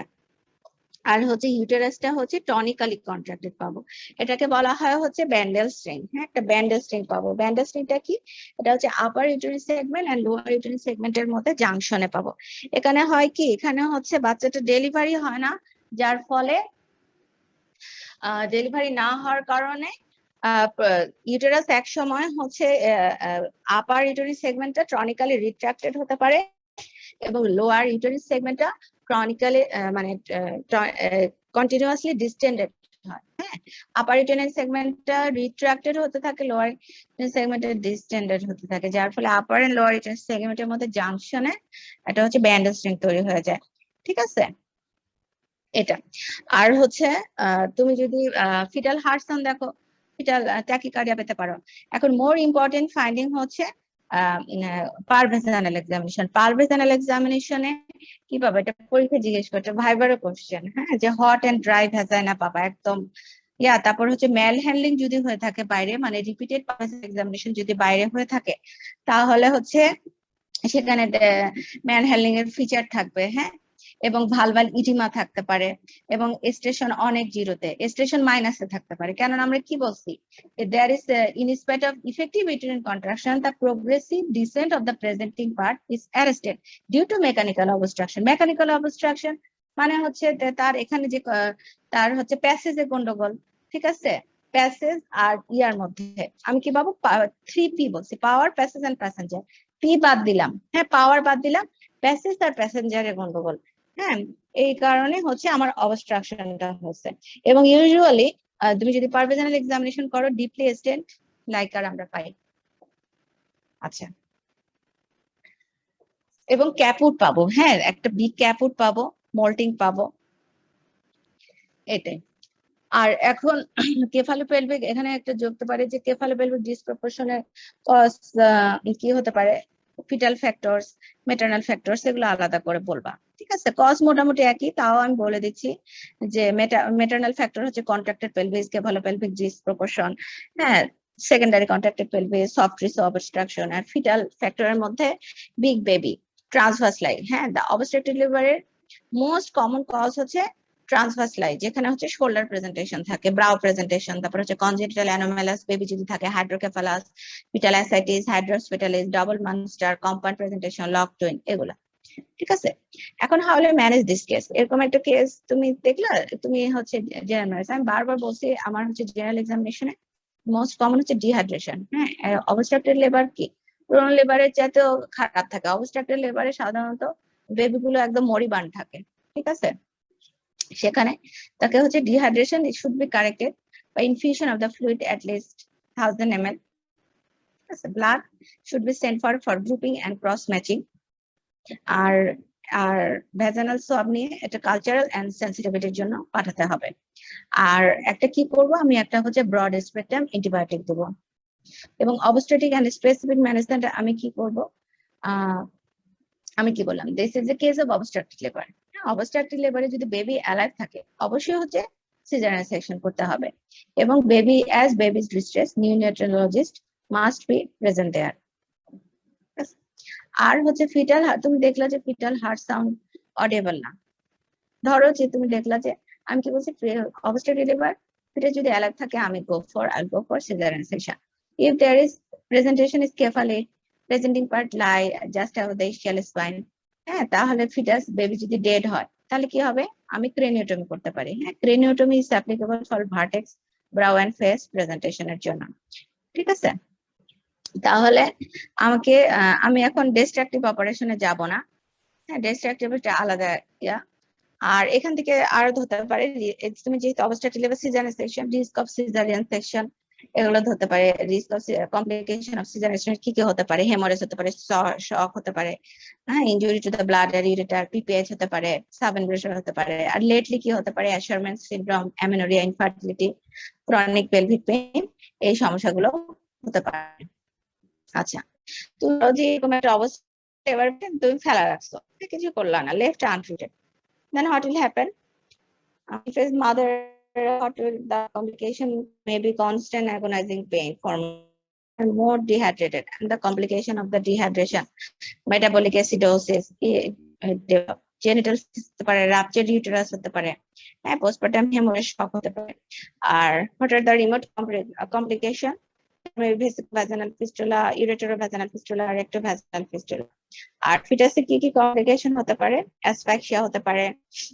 আর হচ্ছে ইউটেরাসটা হচ্ছে টনিক্যালি কন্ট্রাক্টেড পাবো, এটাকে বলা হয় হচ্ছে ব্যান্ডেল স্ট্রিং। হ্যাঁ, একটা ব্যান্ডেল স্ট্রিং পাবো। ব্যান্ডেল স্ট্রিংটা কি? এটা হচ্ছে upper uterus segment and lower uterus সেগমেন্টের মধ্যে জাংশনে পাবো। এখানে হয় কি, এখানে হচ্ছে বাচ্চাটা ডেলিভারি হয় না, যার ফলে ডেলিভারি না হওয়ার কারণে ইউটেরাস এক সময় হচ্ছে আপার ইউটেরাস সেগমেন্টটা ট্রনিক্যালি রিট্রাক্টেড হতে পারে এবং লোয়ার ইউটেরাস সেগমেন্টটা ক্রনিক্যালি মানে কন্টিনিউয়াসলি ডিস্টেন্ডেড হয়। হ্যাঁ, আপার ইউটেরাস সেগমেন্টটা রিট্রাক্টেড হতে থাকে, লোয়ার সেগমেন্টে ডিস্টেন্ডেড হতে থাকে, যার ফলে আপার এন্ড লোয়ার ইউটেরাস সেগমেন্টের মধ্যে জাংশনে এটা হচ্ছে ব্যান্ডেল স্ট্রিং তৈরি হয়ে যায়, ঠিক আছে। এটা আর হচ্ছে তুমি যদি ফিটাল হার্ট সাউন্ড দেখো, ফিটাল ট্যাকিকার্ডিয়া পেতে পারো। এখন মোর ইম্পর্টেন্ট ফাইন্ডিং হচ্ছে পারভেশনাল এক্সামিনেশন। পারভেশনাল এক্সামিনেশনে কি পাবে, এটা পরীক্ষা জিজ্ঞেস করছে, ভাইবার কোশ্চেন, হ্যাঁ, যে হট এন্ড ড্রাই ভ্যাজাইনা পাবা একদম। তারপর হচ্ছে মেল হ্যান্ডলিং যদি হয়ে থাকে বাইরে, মানে রিপিটেড এক্সামিনেশন যদি বাইরে হয়ে থাকে, তাহলে হচ্ছে সেখানে মেল হ্যান্ডলিং এর ফিচার থাকবে। হ্যাঁ, এবং ভালভাল ইডিমা থাকতে পারে, এবং স্টেশন অনেক জিরোতে, স্টেশন মাইনাসে থাকতে পারে। কেননা আমরা কি বলছি, there is in spite of effective uterine contraction the progressive descent of the presenting part is arrested due to mechanical obstruction. Mechanical obstruction মানে হচ্ছে তার এখানে যে তার হচ্ছে প্যাসেজে গন্ডগোল, ঠিক আছে। প্যাসেজ আর ইয়ার মধ্যে আমি কি পাবো, 3P বলছি, পাওয়ার, প্যাসেজ এন্ড প্যাসেঞ্জার। পি বাদ দিলাম, হ্যাঁ, পাওয়ার বাদ দিলাম, প্যাসেজ আর প্যাসেঞ্জারের গন্ডগোল। হ্যাঁ, এই কারণে হচ্ছে আমার অবস্ট্রাকশনটা হচ্ছে। এবং ইউজুয়ালি তুমি যদি পারভেশনাল এক্সামিনেশন করো, ডিপলি স্টেন্ট লাইকার আমরা পাই। আচ্ছা, এবং ক্যাপুট পাবো, হ্যাঁ, একটা বিগ ক্যাপুট পাবো, মোল্টিং পাবো, এটাই। আর এখন কেফালোপেলভিক, এখানে একটা যোগতে পারে যে কেফালোপেলভিক ডিসপ্রপোর্শনের কজ কি হতে পারে, ফিটাল ফ্যাক্টরস, মেটারনাল ফ্যাক্টরস, এগুলো আলাদা করে বলবা, ঠিক আছে। কজ মোটামুটি একই, তাও আমি বলে দিচ্ছি যে মেটারনাল ফ্যাক্টর হচ্ছে কন্ট্রাক্টেড পেলভিস, কেফালোপেলভিক ডিসপ্রপোর্শন, হ্যাঁ, secondary contracted pelvis, soft tissue obstruction. আর ফিটাল ফ্যাক্টরের মধ্যে বিগ বেবি, ট্রান্সভার্স লাইন। হ্যাঁ, দ্য অবস্ট্রাকটিভ লিভারের মোস্ট কমন কজ হচ্ছে ট্রান্সভার্স লাই, যেখানে হচ্ছে শোল্ডার প্রেজেন্টেশন থাকে, ব্রাউ প্রেজেন্টেশন, তারপর হচ্ছে কনজেনিটাল অ্যানোমালাস বেবি যদি থাকে, hydrocephalus, fetal ascites, hydrops fetalis, double monster, compound presentation, lock twin, এগুলা, ঠিক আছে। এখন how will manage this case? এরকম একটা কেস তুমি দেখলা, তুমি হচ্ছে জেনারেল ম্যানেজ, আমি বারবার বলছি আমার হচ্ছে জেনারেল এক্সামিনেশনে মোস্ট কমন হচ্ছে ডিহাইড্রেশন। হ্যাঁ, অবস্ট্রাক্টেড লিভার কি প্রোন লিভারের চাইতেও খারাপ থাকে। অবস্ট্রাক্টেড লিভারে সাধারণত বেবিগুলো একদম মরিবান্ড থাকে, ঠিক আছে। সেখানে তাকে হচ্ছে dehydration should be corrected by infusion of the fluid at least 1000 ml. Blood should be sent for grouping and cross matching. আর ভ্যাজানাল সোয়াব নিয়ে এটা কালচারাল এন্ড সেন্সিটিভিটির জন্য পাঠাতে হবে। আর একটা কি করব, আমি একটা হচ্ছে ব্রড স্পেকট্রাম অ্যান্টিবায়োটিক দেবো। এবং অবস্ট্রেটিক এন্ড স্পেসিফিক ম্যানেজমেন্ট আমি কি করব, আমি কি বললাম, this is a case of obstructed liver. Obstructed লিভারে যদি বেবি অ্যালাইভ থাকে, অবশ্যই হচ্ছে সিজারিয়ান সেকশন করতে হবে। এবং baby as baby's distress, neonatologist must be present there. আর হচ্ছে ফিটাল, তুমি দেখলা যে ফিটাল হার্ট সাউন্ড অডিবল না, ধরো যে তুমি দেখলা যে আমি কি বলছি, অবস্ট্রাক্টেড লিভার ফিটাল যদি অ্যালাইভ থাকে, আমি I'll go for cesarean section. If there is presentation is cephalic, presenting part lie just above the ischial spine, হ্যাঁ, তাহলে ফিটাস বেবি যদি ডেড হয়, তাহলে কি হবে, আমি ক্রেনিওটমি করতে পারি। হ্যাঁ, craniotomy is applicable for vertex, brow and face প্রেজেন্টেশনের জন্য, ঠিক আছে। তাহলে আমাকে আমি এখন ডিস্ট্রাকটিভ অপারেশনে যাব না, হ্যাঁ, ডিস্ট্রাকটিভ একটা আলাদা ইয়া। আর এখান থেকে আরো ধরতে পারে, তুমি যেহেতু obstructive liver caesarean section, risk of caesarean section, এগুলো ধরতে পারে। Risk of complication of caesarean section কি কি হতে পারে, হেমোরেজ হতে পারে, শক হতে পারে, হ্যাঁ, injury to the bladder, ureter, PPH হতে পারে, সাবইনভেশন হতে পারে। আর লেটলি কি হতে পারে, Asherman syndrome, amenorrhoea, infertility, chronic pelvic pain, এই সমস্যাগুলো হতে পারে। আচ্ছা, তুমি যদি এরকম একটা অবস্থা এবার তুমি ফেলা রাখছো, কিছু করলা না, left untreated, then what will happen? If his mother, the complication may be constant agonizing pain for more dehydrated, and the complication of the dehydration, metabolic acidosis, genital হতে পারে, রাপচার্ড ইউটেরাস হতে পারে, হ্যাঁ, পোস্টপার্টাম হেমোরেজ শক হতে পারে। আর what are the remote complication? Vaginal fistula, ureterovaginal fistula, rectovaginal fistula. আর ফিটাসে কি কি কমপ্লিকেশন হতে পারে? অ্যাসফাক্সিয়া হতে পারে,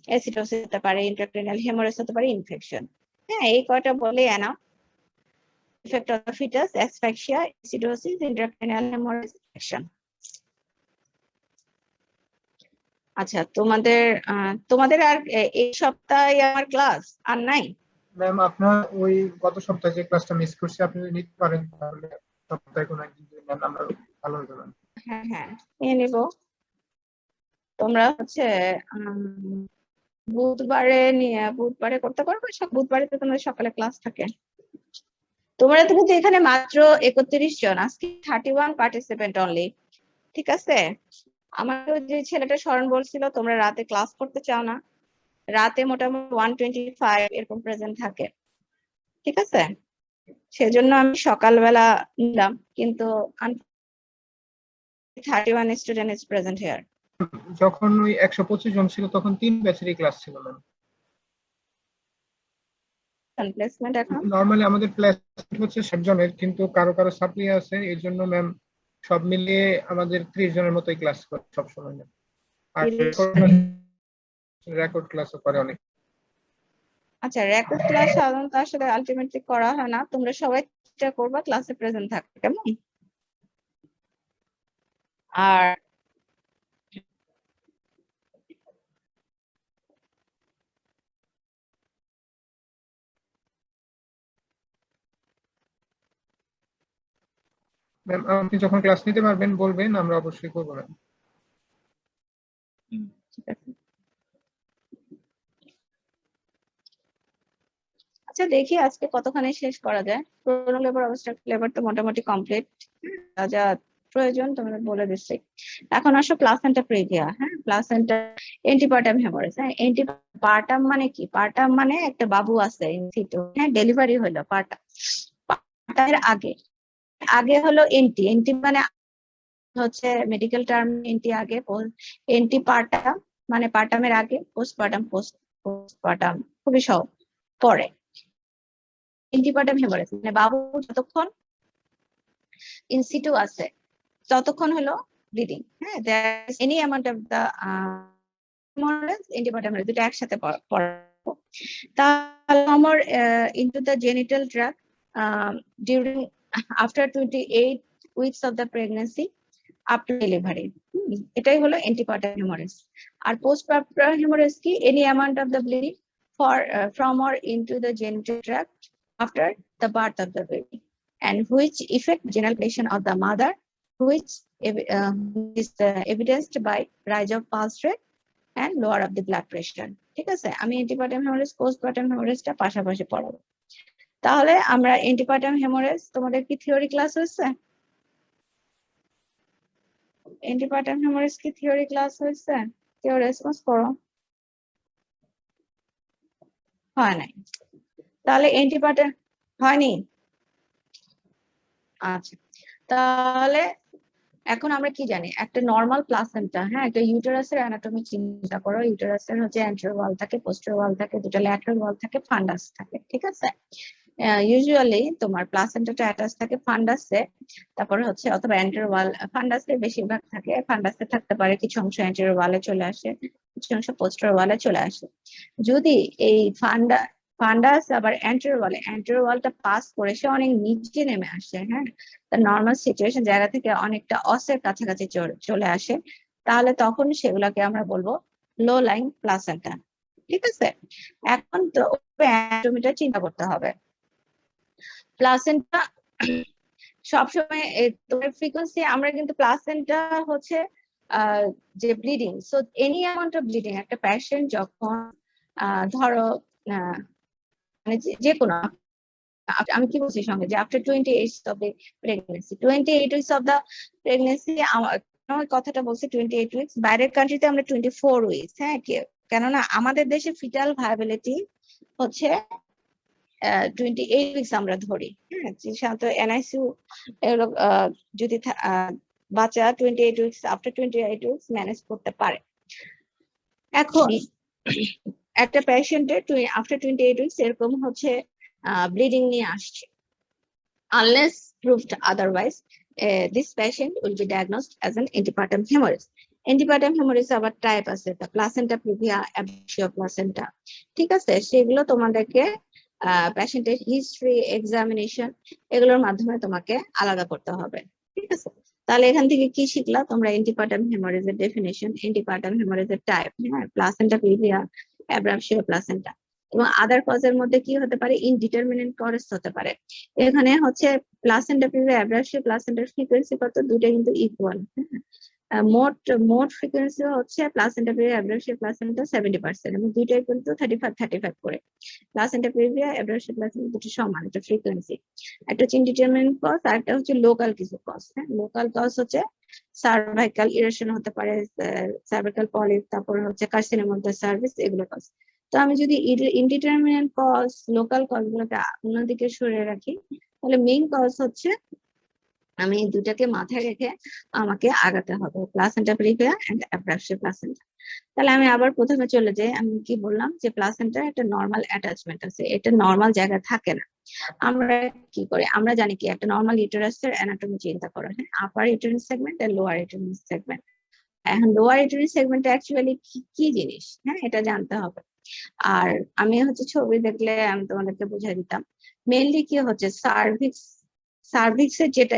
অ্যাসিডোসিস হতে পারে, ইন্ট্রাক্রেনিয়াল হেমোরেজ হতে পারে, ইনফেকশন। হ্যাঁ, এই কয়টা বলে না effect of the fetus, asphyxia, acidosis, intracranial hemorrhage, infection. আচ্ছা, তোমাদের আর এই সপ্তাহে আমার ক্লাস আর নাই? ম্যাম আপনার ওই গত সপ্তাহে যে ক্লাসটা মিস করছি আপনি যদি নিতে পারেন তাহলে সপ্তাহে কোনো একদিন যদি নেন আমরা ভালো হতো। হ্যাঁ হ্যাঁ, নিয়ে নিব। তোমরা হচ্ছে বুধবারে করতে পারবে? বুধবারে তো তোমাদের সকালে ক্লাস থাকে। তোমরা তো কিন্তু এখানে মাত্র 31 জন, আজকে 31 পার্টিসিপেন্ট অনলি, ঠিক আছে? আমার যে ছেলেটা স্মরণ বলছিল তোমরা রাতে ক্লাস করতে চাও না, রাতে মোটামুটি 125 এরকম প্রেজেন্ট থাকে, ঠিক আছে? সেজন্য আমি সকালবেলা নিলাম, কিন্তু 31 স্টুডেন্ট ইজ প্রেজেন্ট হিয়ার। যখন ওই 125 জন ছিল তখন 3 ব্যাচেরই ক্লাস ছিল ম্যাম। প্লেসমেন্ট এখন নরমালি আমাদের প্লেসমেন্ট হচ্ছে 60 জনের, কিন্তু কারো কারো সাপ্লি আছে, এর জন্য ম্যাম সব মিলিয়ে আমাদের 30 জনের মতোই ক্লাস করে সব সময় ম্যাম। আর রেকর্ড ক্লাসও করে অনেক। আচ্ছা, রেকর্ড ক্লাস সাধারণত আসলে আলটিমেটলি করা হয় না, তোমরা সবাই চেষ্টা করবা ক্লাসে প্রেজেন্ট থাকতে, কেমন? আর ম্যাম আপনি যখন ক্লাস নিতে পারবেন বলবেন, আমরা অবশ্যই করবো ম্যাম। ঠিক আছে, আচ্ছা দেখি আজকে কতখানি শেষ করা যায়। প্রোনো লেবার, অবস্ট্রাকটিভ লেবার তো মোটামুটি কমপ্লিট, যা যা প্রয়োজন তোমাদের বলে দিচ্ছি। এখন আসো প্লাসেন্টা প্রিভিয়া। হ্যাঁ, প্লাসেন্টা এন্টিপার্টাম হেমোরেজ। হ্যাঁ, এন্টিপার্টাম মানে কি? পার্টাম মানে একটা বাবু আছে ইন সিটু, হ্যাঁ, ডেলিভারি হলো পার্টামের আগে। আগে হলো এন্টি মানে হচ্ছে মেডিকেল টার্ম, এন্টি আগে, এন্টিপার্টাম মানে পার্টামের আগে, পোস্টপার্টাম খুবই সহজ পরে। এন্টিপার্টাম হেমোরেজ মানে বাবু যতক্ষণ ইনসিটু আছে ততক্ষণ হলো ব্লিডিং। হ্যাঁ, any amount of the haemorrhage, antepartum haemorrhage দুটো একসাথে পড়াবো। তাহলে into the genital tract during after 28 weeks of the pregnancy up to delivery, এটাই হলো এন্টিপার্টাম হেমোরেজ। আর পোস্টপার্টাম হেমোরেজ কি? Any amount of the bleeding from or into the genital tract after the birth of the baby, and which affect general condition of the mother, which is evidenced by rise of pulse rate and lower of the blood pressure. ঠিক আছে, আমি এন্টিপার্টাম হেমোরেজ, পোস্টপার্টাম হেমোরেজটা পাশাপাশি পড়াবো। তাহলে আমরা এন্টিপার্টাম হেমোরেজ, তোমাদের কি থিওরি ক্লাস হয়েছে? এন্টিপার্টাম হেমোরেজ কি থিওরি ক্লাস হয়েছে? কেউ রেসপন্স করো। হয় নাই? তাহলে এন্টিপার্টাম হয়নি? আচ্ছা, তাহলে এখন আমরা কি জানি? একটা নর্মাল প্লাসেন্টা, হ্যাঁ, একটা ইউটেরাসের অ্যানাটমি চিন্তা করো। ইউটেরাসের হচ্ছে অ্যান্টেরিয়র ওয়াল থাকে, পোস্টেরিয়র ওয়াল থাকে, দুটো ল্যাটারাল ওয়াল থাকে, ফান্ডাস থাকে, ঠিক আছে? ইউজুয়ালি তোমার প্লাসেন্টাটা অ্যাটাচ থাকে ফান্ডাসে, তারপরে হচ্ছে অথবা অ্যান্টেরিয়র ওয়াল, ফান্ডাসে বেশিরভাগ থাকে, ফান্ডাসে থাকতে পারে, কিছু অংশ অ্যান্টেরিয়র ওয়ালে চলে আসে, কিছু অংশ পোস্টেরিয়র ওয়ালে চলে আসে। যদি এই ফান্ডাস আবার অ্যান্টেরিয়র ওয়ালটা পাস করে সে অনেক নিচে নেমে আসে, হ্যাঁ, তার নর্মাল সিচুয়েশন জায়গা থেকে অনেকটা অসের কাছাকাছি চলে আসে, তাহলে তখন সেগুলোকে আমরা বলবো লো লাইং প্লাসেন্টা, ঠিক আছে? এখন তো অ্যানাটমিটা চিন্তা করতে হবে। প্লাসেন্টা সবসময় তোমার ফ্রিকোয়েন্সি, আমরা কিন্তু প্লাসেন্টা হচ্ছে যে bleeding, so any amount of bleeding, একটা পেশেন্ট যখন ধরো মানে যে কোনো, আমি কি বলছি সঙ্গে যে after 28 of the pregnancy, 28 weeks of the pregnancy, আমার কথাটা বলছি 28 উইকস, বাইরের কান্ট্রিতে আমরা 24 উইকস, হ্যাঁ, কেননা আমাদের দেশে ফিটাল ভায়াবিলিটি হচ্ছে 28 উইকস আমরা ধরি, হ্যাঁ, সাধারণত এনআইসিইউ যদি বাচ্চা 28 উইকস, আফটার 28 উইকস ম্যানেজ করতে পারে, এখন একটা পেশেন্টের আফটার 28 উইকস এরকম হচ্ছে ব্লিডিং নিয়ে আসছে, unless proved otherwise, this patient will be diagnosed as an antepartum hemorrhage. Antepartum hemorrhage আবার টাইপ আছে, তা প্লাসেন্টা প্রিভিয়া, অ্যাবসিও প্লাসেন্টা, ঠিক আছে? সেগুলো তোমাদেরকে পেশেন্টের হিস্ট্রি, এক্সামিনেশন এগুলোর মাধ্যমে তোমাকে আলাদা করতে হবে, ঠিক আছে? তাহলে এখান থেকে কি শিখলা তোমরা? এন্টিপার্টাম হেমোরেজের ডেফিনেশন, এন্টিপার্টাম হেমোরেজের টাইপ, হ্যাঁ, প্লাসেন্টা প্রিভিয়া, অ্যাবসিও প্লাসেন্টা, এবং আদার কজের মধ্যে কি হতে পারে? ইনডিটারমিনেন্ট কজ হতে পারে। এখানে হচ্ছে প্লাসেন্টা প্রিভিয়া, অ্যাবসিও প্লাসেন্টার ফ্রিকোয়েন্সি কত? দুইটা কিন্তু ইকুয়াল। মোট ফ্রিকোয়েন্সি হচ্ছে প্লাসেন্টা প্রিভিয়া, অ্যাবসিও প্লাসেন্টা 70%, এবং দুইটাই কিন্তু 35 করে। প্লাসেন্টা প্রিভিয়া, অ্যাবসিও প্লাসেন্টা দুটো সমান, এটা ফ্রিকোয়েন্সি। একটা হচ্ছে ইনডিটারমিনেন্ট কজ, আর একটা হচ্ছে লোকাল কিছু কজ। হ্যাঁ, লোকাল কজ হচ্ছে সার্ভাইকাল ইরেশন হতে পারে, সার্ভাইকাল পলিপ, তারপর হচ্ছে কার্সিনোমা অফ দ্য সার্ভিস, এগুলো কজ। তো আমি যদি ইনডিটারমিনেন্ট কজ, লোকাল কজ গুলোকে অন্যদিকে সরিয়ে রাখি, তাহলে মেইন কজ হচ্ছে আমি দুটাকে মাথায় রেখে আমাকে আগাতে হবে, প্লাসেন্টা প্রিভিয়া এন্ড অ্যাবসিও প্লাসেন্টা। তাহলে আমি আবার প্রথমে চলে যাই। আমি কি বললাম? যে প্লাসেন্টা একটা নর্মাল অ্যাটাচমেন্ট আছে, এটা নর্মাল জায়গায় থাকে না। আমরা কি করি? আমরা জানি কি একটা নর্মাল ইউটেরাসের অ্যানাটমি চিন্তা করো, হ্যাঁ, আপার ইউটেরাইন সেগমেন্ট আর লোয়ার ইউটেরাইন সেগমেন্ট। এখন লোয়ার ইউটেরাইন সেগমেন্ট অ্যাকচুয়ালি কি জিনিস, হ্যাঁ, এটা জানতে হবে। আর আমি হচ্ছে ছবি দেখলে আমি তোমাদেরকে বুঝিয়ে দিতাম। মেইনলি কি হচ্ছে, সার্ভিক্সের যেটা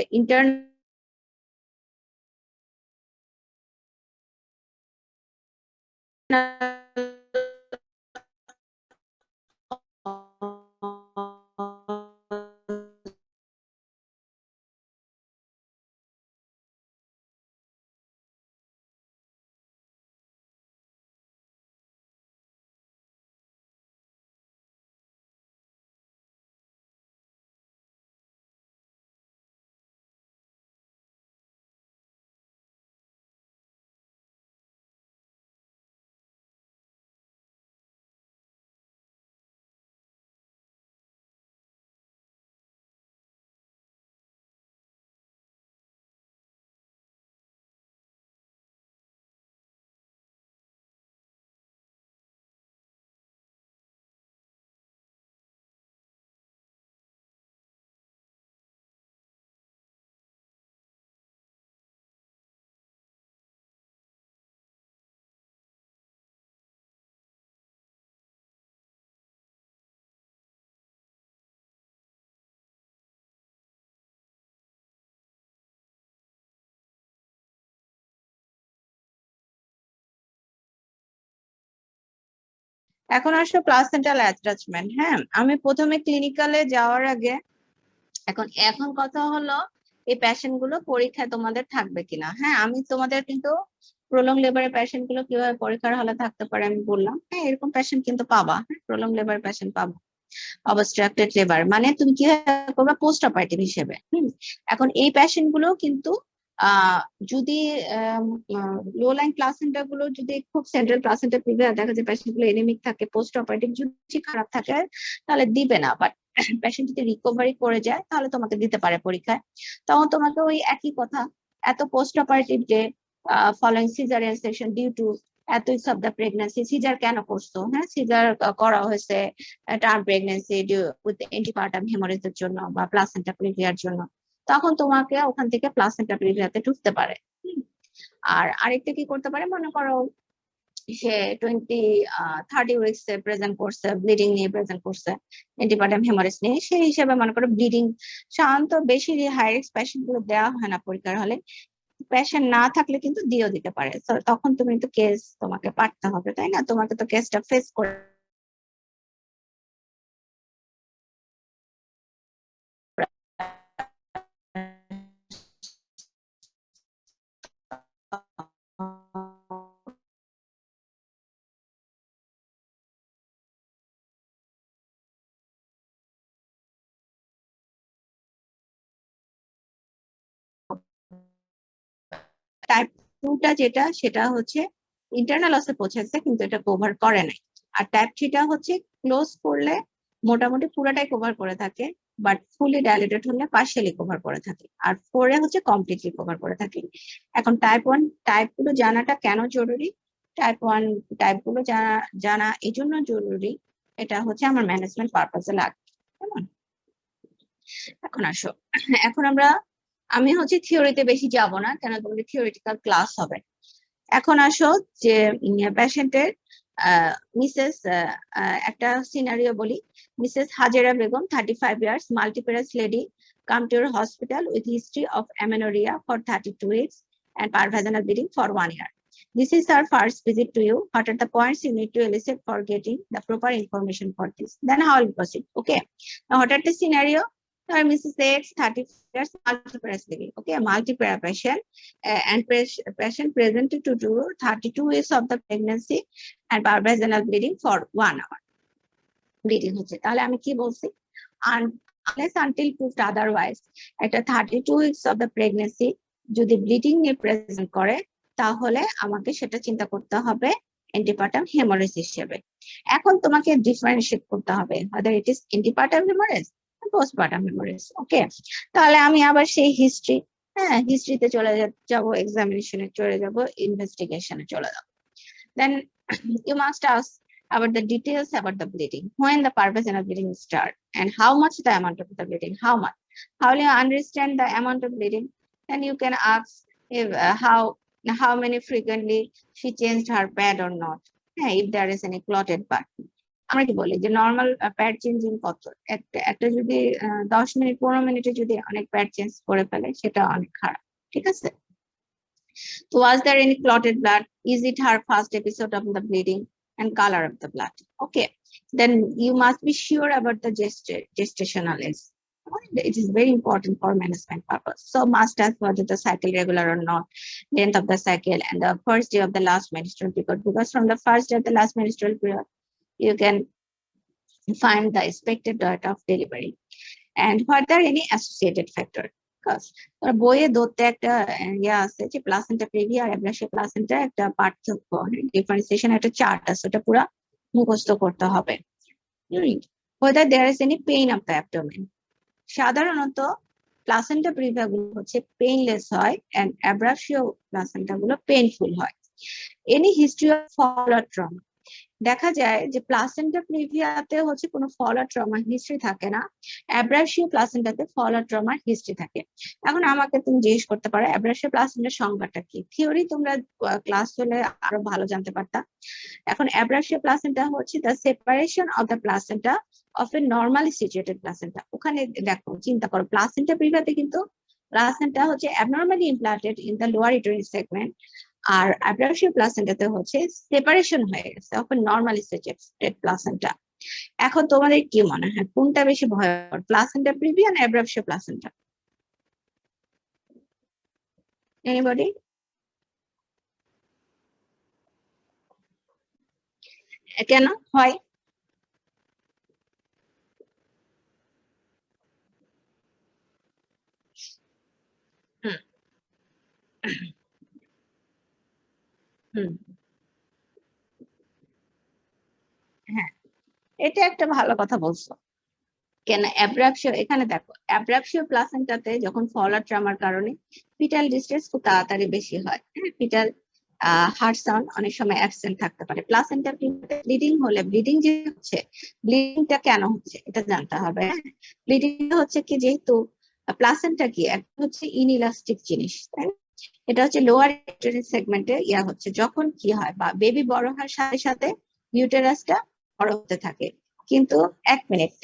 এখন আসলে প্লাসেন্টাল অ্যাটাচমেন্ট। হ্যাঁ, আমি প্রথমে ক্লিনিক্যালে যাওয়ার আগে এখন কথা হলো এই পেশেন্ট গুলো পরীক্ষায় তোমাদের থাকবে কিনা। হ্যাঁ, আমি তোমাদের কিন্তু প্রলং লেবারের পেশেন্ট গুলো কিভাবে পরীক্ষার হলে থাকতে পারে আমি বললাম। হ্যাঁ, এরকম পেশেন্ট কিন্তু পাবা, প্রলং লেবার পেশেন্ট পাবো। অবস্ট্রাক্টেড লেবার মানে তুমি কি করবা? পোস্ট অপারেটিভ হিসেবে। এখন এই পেশেন্ট গুলো কিন্তু যদি লো লাইন প্লাসেন্টা গুলো যদি খুব সেন্ট্রাল প্লাসেন্টা প্রিভিয়া দেখা যায় পেশেন্ট গুলো এনিমিক থাকে, পোস্ট অপারেটিভ যদি খারাপ থাকে তাহলে দিবে না, বাট পেশেন্ট যদি রিকভারি করে যায় তাহলে তোমাকে দিতে পারে পরীক্ষায়। তখন তোমাকে ওই একই কথা, এত post operative day following caesarean section due to এত weeks of the pregnancy, caesar কেন করছো? হ্যাঁ, সিজার করা হয়েছে টার্ম প্রেগন্যান্সি উইথ এন্টিপার্টাম হেমোরেজের জন্য বা প্লাসেন্টা প্রিভিয়ার জন্য, তখন তোমাকে ওখান থেকে প্লাসেন্টা প্রিভিয়াতে ঢুকতে পারে। আর আরেকটা কি করতে পারে? মনে করো সে 30 উইকস প্রেজেন্ট করছে, ব্লিডিং নিয়ে প্রেজেন্ট করছে, এন্টিপার্টাম হেমোরেজ নিয়ে, সেই হিসেবে মনে করো ব্লিডিং সাধারণত বেশি হাই রিস্ক পেশেন্ট গুলো দেওয়া হয় না পরীক্ষার হলে, পেশেন্ট না থাকলে কিন্তু দিয়েও দিতে পারে। তখন তুমি তো কেস তোমাকে পাঠতে হবে, তাই না? তোমাকে তো কেসটা ফেস করে টাইপ 2টা যেটা, সেটা হচ্ছে ইন্টারনাল লসে পৌঁছেছে কিন্তু এটা কভার করে নাই। আর টাইপ 3টা হচ্ছে ক্লোজ করলে মোটামুটি পুরোটাই কভার করে থাকে, বাট ফুলি ডাইলেটেড হলে পার্শিয়ালি কভার করে থাকে। আর 4 হচ্ছে কমপ্লিটলি কভার করে থাকে। এখন টাইপ 1 টাইপ গুলো জানাটা কেন জরুরি? টাইপ 1 টাইপ গুলো জানা জানা এই জন্য জরুরি, এটা হচ্ছে আমার ম্যানেজমেন্ট পারপাসে লাগবে। কেমন? এখন আসো, এখন আমি হচ্ছে থিওরিতে বেশি যাব না, কেন তোমাদের থিওরিটিক্যাল ক্লাস হবে। এখন আসো যে পেশেন্টের মিসেস একটা সিনারিও বলি। Mrs Hajera Begum 35 years multiparous lady come to your hospital with history of amenorrhoea for 32 weeks and pervaginal bleeding for 1 year. This is our first visit to you. What are the points you need to elicit for getting the proper information for this? Then how will proceed? Okay. Now what are the scenario? Mrs. X, 30 years, multiparous bleeding. Okay, multipara patient and patient presented to do 32 weeks of the pregnancy and vaginal bleeding for 1 hour. Bleeding হচ্ছে, তাহলে আমি কি বলছি? Unless until proved otherwise, একটা 32 weeks of the pregnancy যদি ব্লিডিং নিয়ে প্রেজেন্ট করে, তাহলে আমাকে সেটা চিন্তা করতে হবে এন্টিপার্টাম হেমোরেজ হিসেবে। এখন তোমাকে ডিফারেন্সিয়েট করতে হবে whether it is antepartum hemorrhage or postpartum hemorrhage. ওকে, তাহলে আমি আবার সেই হিস্ট্রি, হিস্ট্রিতে চলে যাব, এক্সামিনেশনে চলে যাব, ইনভেস্টিগেশনে চলে যাব। Then you must ask about the details about the bleeding, when the pervaginal bleeding start and how much the amount of the bleeding, how much. How will you understand the amount of bleeding? Then you can ask if how many frequently she changed her pad or not, if there is any clotted pad. আমরা কি বলি যে নর্মাল প্যাড চেঞ্জিং কত, একটা যদি 10 মিনিট 15 মিনিটে যদি অনেক প্যাড চেঞ্জ করে ফেলে, সেটা অনেক খারাপ। ঠিক আছে? So was there any clotted blood? Is it her first episode of the bleeding? And color of the blood. Okay, then you must be sure about the gestational age. It is very important for management purpose. So must ask whether the cycle regular or not, length of the cycle, and the first day of the last menstrual period. Because from the first day of the last menstrual period, you can find the expected date of delivery. And what are any associated factor? Because বইয়ে ধরতে একটা ইয়ে আছে যে প্লাসেন্টা প্রিভি আর অ্যাব্রাসিয়া প্লাসেন্টা একটা পার্থক্য, ডিফারেন্সিয়েশন একটা চার্ট আছে, ওটা পুরো মুখস্থ করতে হবে। whether there is any pain of the abdomen. সাধারণত প্লাসেন্টা প্রিভা গুলো হচ্ছে পেইনলেস হয় and অ্যাব্রাসিয়া প্লাসেন্টা গুলো পেইনফুল হয়। Any history of fall or trauma, দেখা যায় যে প্লাসেন্টা প্রিভিয়াতে হচ্ছে কোনো ফল আর ট্রমা হিস্ট্রি থাকে না, অ্যাব্রাসিও প্লাসেন্টাতে ফল আর ট্রমার হিস্ট্রি থাকে। এখন আমাকে তুমি জিজ্ঞেস করতে পারো অ্যাব্রাসিও প্লাসেন্টার সংজ্ঞাটা কি? থিওরি তোমরা ক্লাস হলে আরো ভালো জানতে পারতা। এখন অ্যাব্রাসিও প্লাসেন্টা হচ্ছে the separation of the placenta of a normally situated placenta. ওখানে দেখো, চিন্তা করো, প্লাসেন্টা প্রিভিয়াতে কিন্তু প্লাসেন্টা হচ্ছে abnormally implanted in the lower uterine segment, আর অ্যাব্রাসিও প্লাসেন্টাতে হচ্ছে সেপারেশন হয়ে গেছে of a normally situated placenta. এখন তোমাদের কি মনে হয় কোনটা বেশি ভয়ঙ্কর, প্লাসেন্টা প্রিভিয়া না অ্যাব্রাসিও প্লাসেন্টা? এনিবডি? কেন হয়? হুম হুম, হ্যাঁ, এটা একটা ভালো কথা বলছো। কেন অ্যাব্রাক্সিও, এখানে দেখো অ্যাব্রাক্সিও প্লাসেন্টাতে যখন ফলার ট্রমার কারণে ফিটাল ডিস্ট্রেস খুব তাড়াতাড়ি বেশি হয়, ফিটাল হার্ট সাউন্ড অনেক সময় অ্যাবসেন্ট থাকতে পারে। প্লাসেন্টা ব্লিডিং হলে, ব্লিডিং যে হচ্ছে, ব্লিডিংটা কেন হচ্ছে এটা জানতে হবে। ব্লিডিং হচ্ছে কি, যেহেতু প্লাসেন্টা কি একটা হচ্ছে ইনইলাস্টিক জিনিস, তাই না? এটা হচ্ছে লোয়ার ইউটেরাইন সেগমেন্টে হচ্ছে, যখন কি হয় বা বেবি বড় হওয়ার সাথে সাথে ইউটেরাসটা বড় হতে থাকে। কিন্তু 1 মিনিট,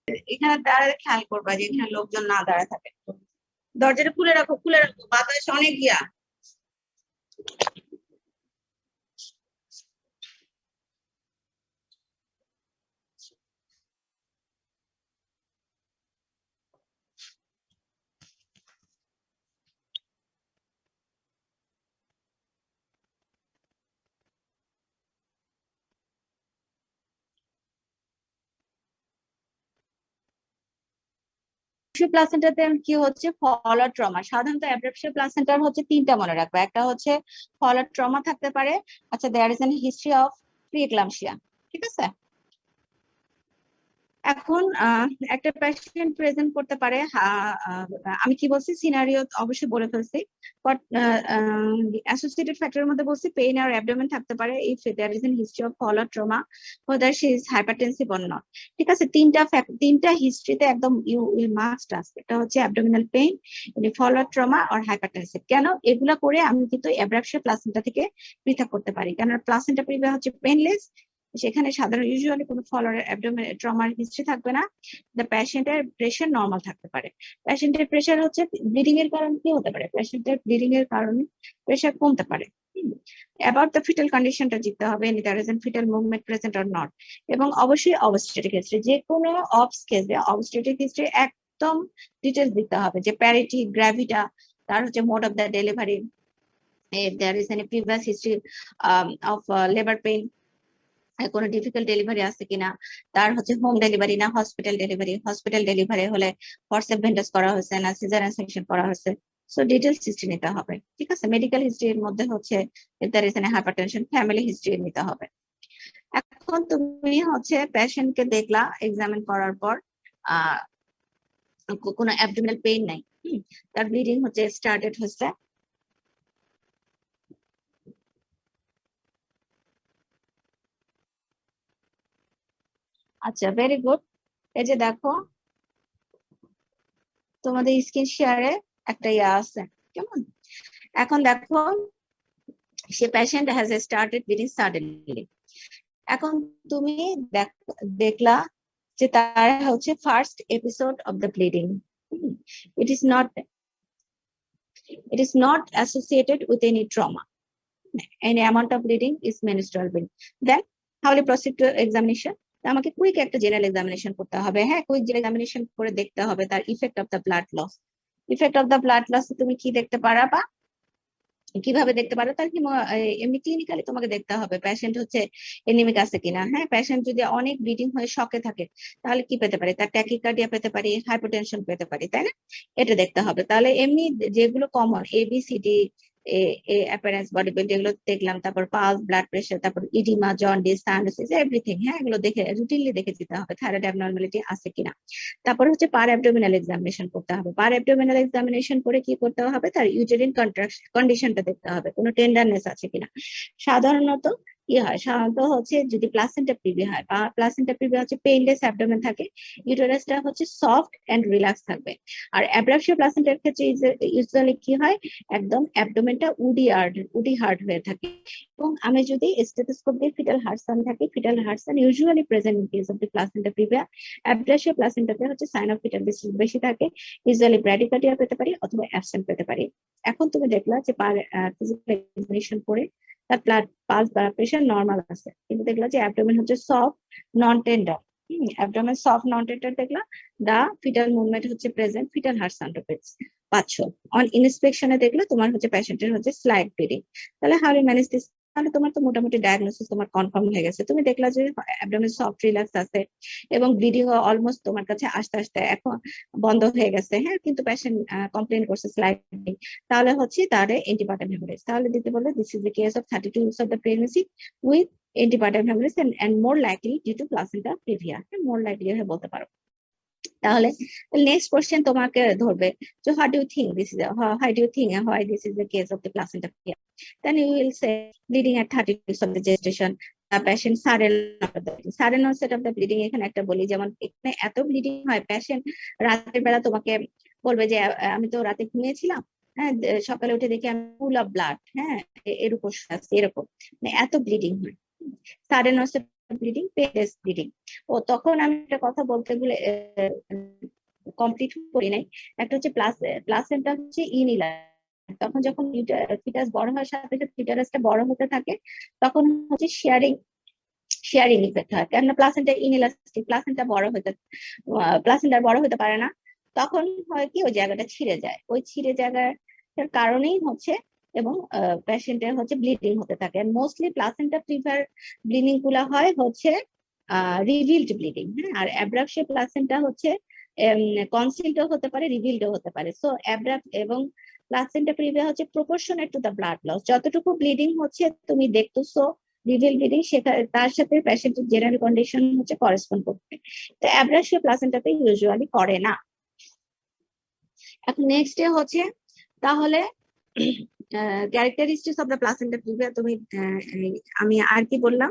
এখানে দাঁড়ায় খেয়াল করবা যে এখানে লোকজন না দাঁড়ায় থাকে। দরজাটা খুলে রাখো, খুলে রাখো, বাতাস অনেক গিয়া। প্লাসেন্টাতে কি হচ্ছে, ফলার ট্রমা। সাধারণত অ্যাব্রাপশন প্লাসেন্টার হচ্ছে তিনটা মনে রাখবে। একটা হচ্ছে ফলার ট্রমা থাকতে পারে। আচ্ছা, there is an history of preeclampsia, ঠিক আছে। এখন একটা পেশেন্ট প্রেজেন্ট করতে পারে, আমি কি বলছি সিনারিও অবশ্যই বলে ফেলছি, বাট অ্যাসোসিয়েটেড ফ্যাক্টরের মধ্যে বলছি পেইন আর অ্যাবডোমেন থাকতে পারে if there is an history of fall or trauma whether she is hypertensive or not। ঠিক আছে, তিনটা হিস্ট্রিতে একদম ইউ মাস্ট আছে। এটা হচ্ছে abdominal pain, fall or trauma আর হাইপারটেনসিভ। কেন এগুলা করে আমি কিন্তু অ্যাব্রাপশন প্লাসেন্টা থেকে পৃথক করতে পারি, কারণ প্লাসেন্টা প্রিভিয়া হচ্ছে পেইনলেস, সেখানে সাধারণ ইউজুয়ালি কোনো ফল অর অ্যাবডোমেন ট্রমার হিস্ট্রি থাকবে না। দ্য পেশেন্টের প্রেশার নরমাল থাকতে পারে। পেশেন্টের প্রেশার হচ্ছে ব্লিডিং এর কারণে কি হতে পারে, পেশেন্টের ব্লিডিং এর কারণে প্রেশার কমতে পারে। অ্যাবাউট দ্য ফিটাল কন্ডিশনটা জিততে হবে, there is an foetal movement present or not. এবং অবশ্যই অবস্টেট্রিক হিস্ট্রি, যে কোনো অবস কেসে অবস্টেট্রিক হিস্ট্রি একদম ডিটেলস দিতে হবে, যে প্যারিটি, গ্র্যাভিটা, তার হচ্ছে mode of the delivery, there is an previous history of labour pain, কোনো ডিফিকাল্ট ডেলিভারি আছে কিনা, তার হচ্ছে হোম ডেলিভারি না হসপিটাল ডেলিভারি, হসপিটাল ডেলিভারি হলে ফরসেপ ভেন্টাস করা হয়েছে না সিজারিয়ান সেকশন করা হয়েছে। সো ডিটেলস হিস্ট্রি নিতে হবে, ঠিক আছে। মেডিকেল হিস্ট্রির মধ্যে হচ্ছে there is an hypertension, family history নিতে হবে। এখন তুমি হচ্ছে পেশেন্টকে দেখলা এক্সামিন করার পর, কোনো অ্যাবডোমিনাল পেইন নাই, তার ব্লিডিং হচ্ছে স্টার্টেড হচ্ছে। আচ্ছা, ভেরি গুড। এই যে দেখো তোমাদের স্ক্রিন শেয়ারে একটা ইয়া আছে, কেমন। এখন দেখো সে patient has started bleeding suddenly. এখন তুমি দেখলা যে তার হচ্ছে first episode of the bleeding, it is not associated with any trauma, any amount of bleeding is menstrual bleeding, then how will you proceed to examination? আমাকে কুইক একটা জেনারেল এক্সামিনেশন করতে হবে। হ্যাঁ, কুইক জেনারেল এক্সামিনেশন করে দেখতে হবে তার effect of the blood loss. Effect of the blood loss তুমি কি দেখতে পারবা, কিভাবে দেখতে পারো, তার এমনি ক্লিনিক্যালি তোমাকে দেখতে হবে পেশেন্ট হচ্ছে এনিমিক আছে কিনা। হ্যাঁ, পেশেন্ট যদি অনেক ব্লিডিং হয়ে শকে থাকে তাহলে কি পেতে পারে, তার ট্যাকিকার্ডিয়া পেতে পারি, হাইপোটেনশন পেতে পারি, তাই না। এটা দেখতে হবে। তাহলে এমনি যেগুলো common ABCD appearance body build এগুলো দেখলাম, তারপর পালস, ব্লাড প্রেশার, তারপর ইডিমা, জন্ডিস, সাইনোসিস, এভরিথিং, হ্যাঁ এগুলো দেখে রুটিনলি দেখে দিতে হবে থাইরয়েড অ্যাবনর্মালিটি আছে কিনা। তারপর হচ্ছে পার অ্যাবডোমিনাল এক্সামিনেশন করতে হবে। পার অ্যাবডোমিনাল এক্সামিনেশন করে কি করতে হবে, তার ইউটেরিন কন্ডিশনটা দেখতে হবে, কোনো টেন্ডারনেস আছে কিনা। সাধারণত কি হয়, সাধারণত হচ্ছে যদি প্লাসেন্টা প্রিভি হয় বা প্লাসেন্টা প্রিভি হচ্ছে পেইনলেস অ্যাবডোমেন থাকে, ইউটেরাসটা হচ্ছে সফট এন্ড রিল্যাক্স থাকবে। আর অ্যাব্রাপশিয়া প্লাসেন্টার ক্ষেত্রে ইউজুয়ালি কি হয়, একদম অ্যাবডোমেনটা উডি হার্ড হয়ে থাকে। এবং আমি যদি স্টেথোস্কোপ দিয়ে ফিটাল হার্টসান থাকে, fetal heart sound usually present in case of the placenta praevia. Abruptio প্লাসেন্টাতে হচ্ছে সাইন অফ ফিটাল ডিস্ট্রেস বেশি থাকে, ইউজুয়ালি ব্র্যাডিকার্ডিয়া পেতে পারি অথবা অ্যাবসেন্ট পেতে পারি। এখন তুমি দেখলা যে ফিজিক্যাল এক্সামিনেশন করে তার ব্লাড পালস বা প্রেশার নরমাল আছে, কিন্তু দেখলা যে অ্যাবডোমেন হচ্ছে সফট নন টেন্ডার। অ্যাবডোমেন সফট নন টেন্ডার দেখলা, দা ফিটাল মুভমেন্ট হচ্ছে প্রেজেন্ট, ফিটাল হার্ট সাউন্ড পাচ্ছ। অন ইন্সপেকশনে দেখলে তোমার হচ্ছে পেশেন্টের হচ্ছে স্লাইড ব্লিডিং। তাহলে হাউ ইউ ম্যানেজ দিস, তাহলে তোমার তো মোটামুটি ডায়াগনোসিস তোমার কনফার্ম হয়ে গেছে। তুমি দেখলা যে অ্যাবডোমেন সফট রিল্যাক্স আছে এবং ব্লিডিং অলমোস্ট তোমার কাছে আস্তে আস্তে এখন বন্ধ হয়ে গেছে। হ্যাঁ, কিন্তু পেশেন্ট কমপ্লেন করছে স্লাইড ব্লিডিং, তাহলে হচ্ছে তার অ্যান্টিপার্টাম হেমোরেজ। তাহলে দিতে বললে this is the case of 32 weeks of the pregnancy with antepartum hemorrhage and more likely due to placenta previa, more likely হয়ে বলতে পারো। তাহলে নেক্সট কোশ্চেন তোমাকে ধরবে, so how do you think this is how do you think and why this is the case of the placenta previa? Then you will say bleeding at 30 weeks of the gestation, the patient sudden onset of the bleeding। এখানে একটা বলি, যেমন এখানে এত ব্লিডিং হয়, পেশেন্ট রাতের বেলা তোমাকে বলবে যে আমি তো রাতে ঘুমিয়েছিলাম, হ্যাঁ সকালে উঠে দেখি আমি ফুল অফ ব্লাড, হ্যাঁ এর উপর এরকম, মানে এত ব্লিডিং হয়। Sudden onset bleeding, painless bleeding. ও তখন আমি একটা কথা বলতে গেলে কমপ্লিট করি নাই। একটা হচ্ছে প্লাসেন্টা হচ্ছে ইনইলার, তখন যখন ফিটাস বড় হওয়ার সাথে সাথে ফিটাসটা বড় হতে থাকে তখন হচ্ছে শেয়ারিং ইফেক্ট হয়, কেননা প্লাসেন্টা ইনইলাস্টিক, প্লাসেন্টা বড় হতে পারে না, তখন হয় কি ওই জায়গাটা ছিঁড়ে যায়, ওই ছিঁড়ে জায়গাটার কারণেই হচ্ছে এবং পেশেন্টের হচ্ছে ব্লিডিং হতে থাকে। মোস্টলি প্লাসেন্টা প্রিভার ব্লিডিং গুলা হয় হচ্ছে রিভিলড ব্লিডিং, হ্যাঁ। আর অ্যাব্রাপশিয়া প্লাসেন্টা হচ্ছে কনসিলডও হতে পারে, রিভিলডও হতে পারে। সো অ্যাব্রাপ এবং প্লাসেন্টা প্রিভিয়া হচ্ছে proportionate to the blood loss, যতটুকু ব্লিডিং হচ্ছে তুমি দেখতেছো রিভিল ব্লিডিং, সেটা তার সাথে পেশেন্টের জেনারেল কন্ডিশন হচ্ছে করেসপন্ড করবে। তো অ্যাব্রাপশিয়া প্লাসেন্টাতে ইউজুয়ালি করে না। এখন নেক্সট ডে হচ্ছে তাহলে characteristics of the placenta previa, তুমি আমি আর কি বললাম,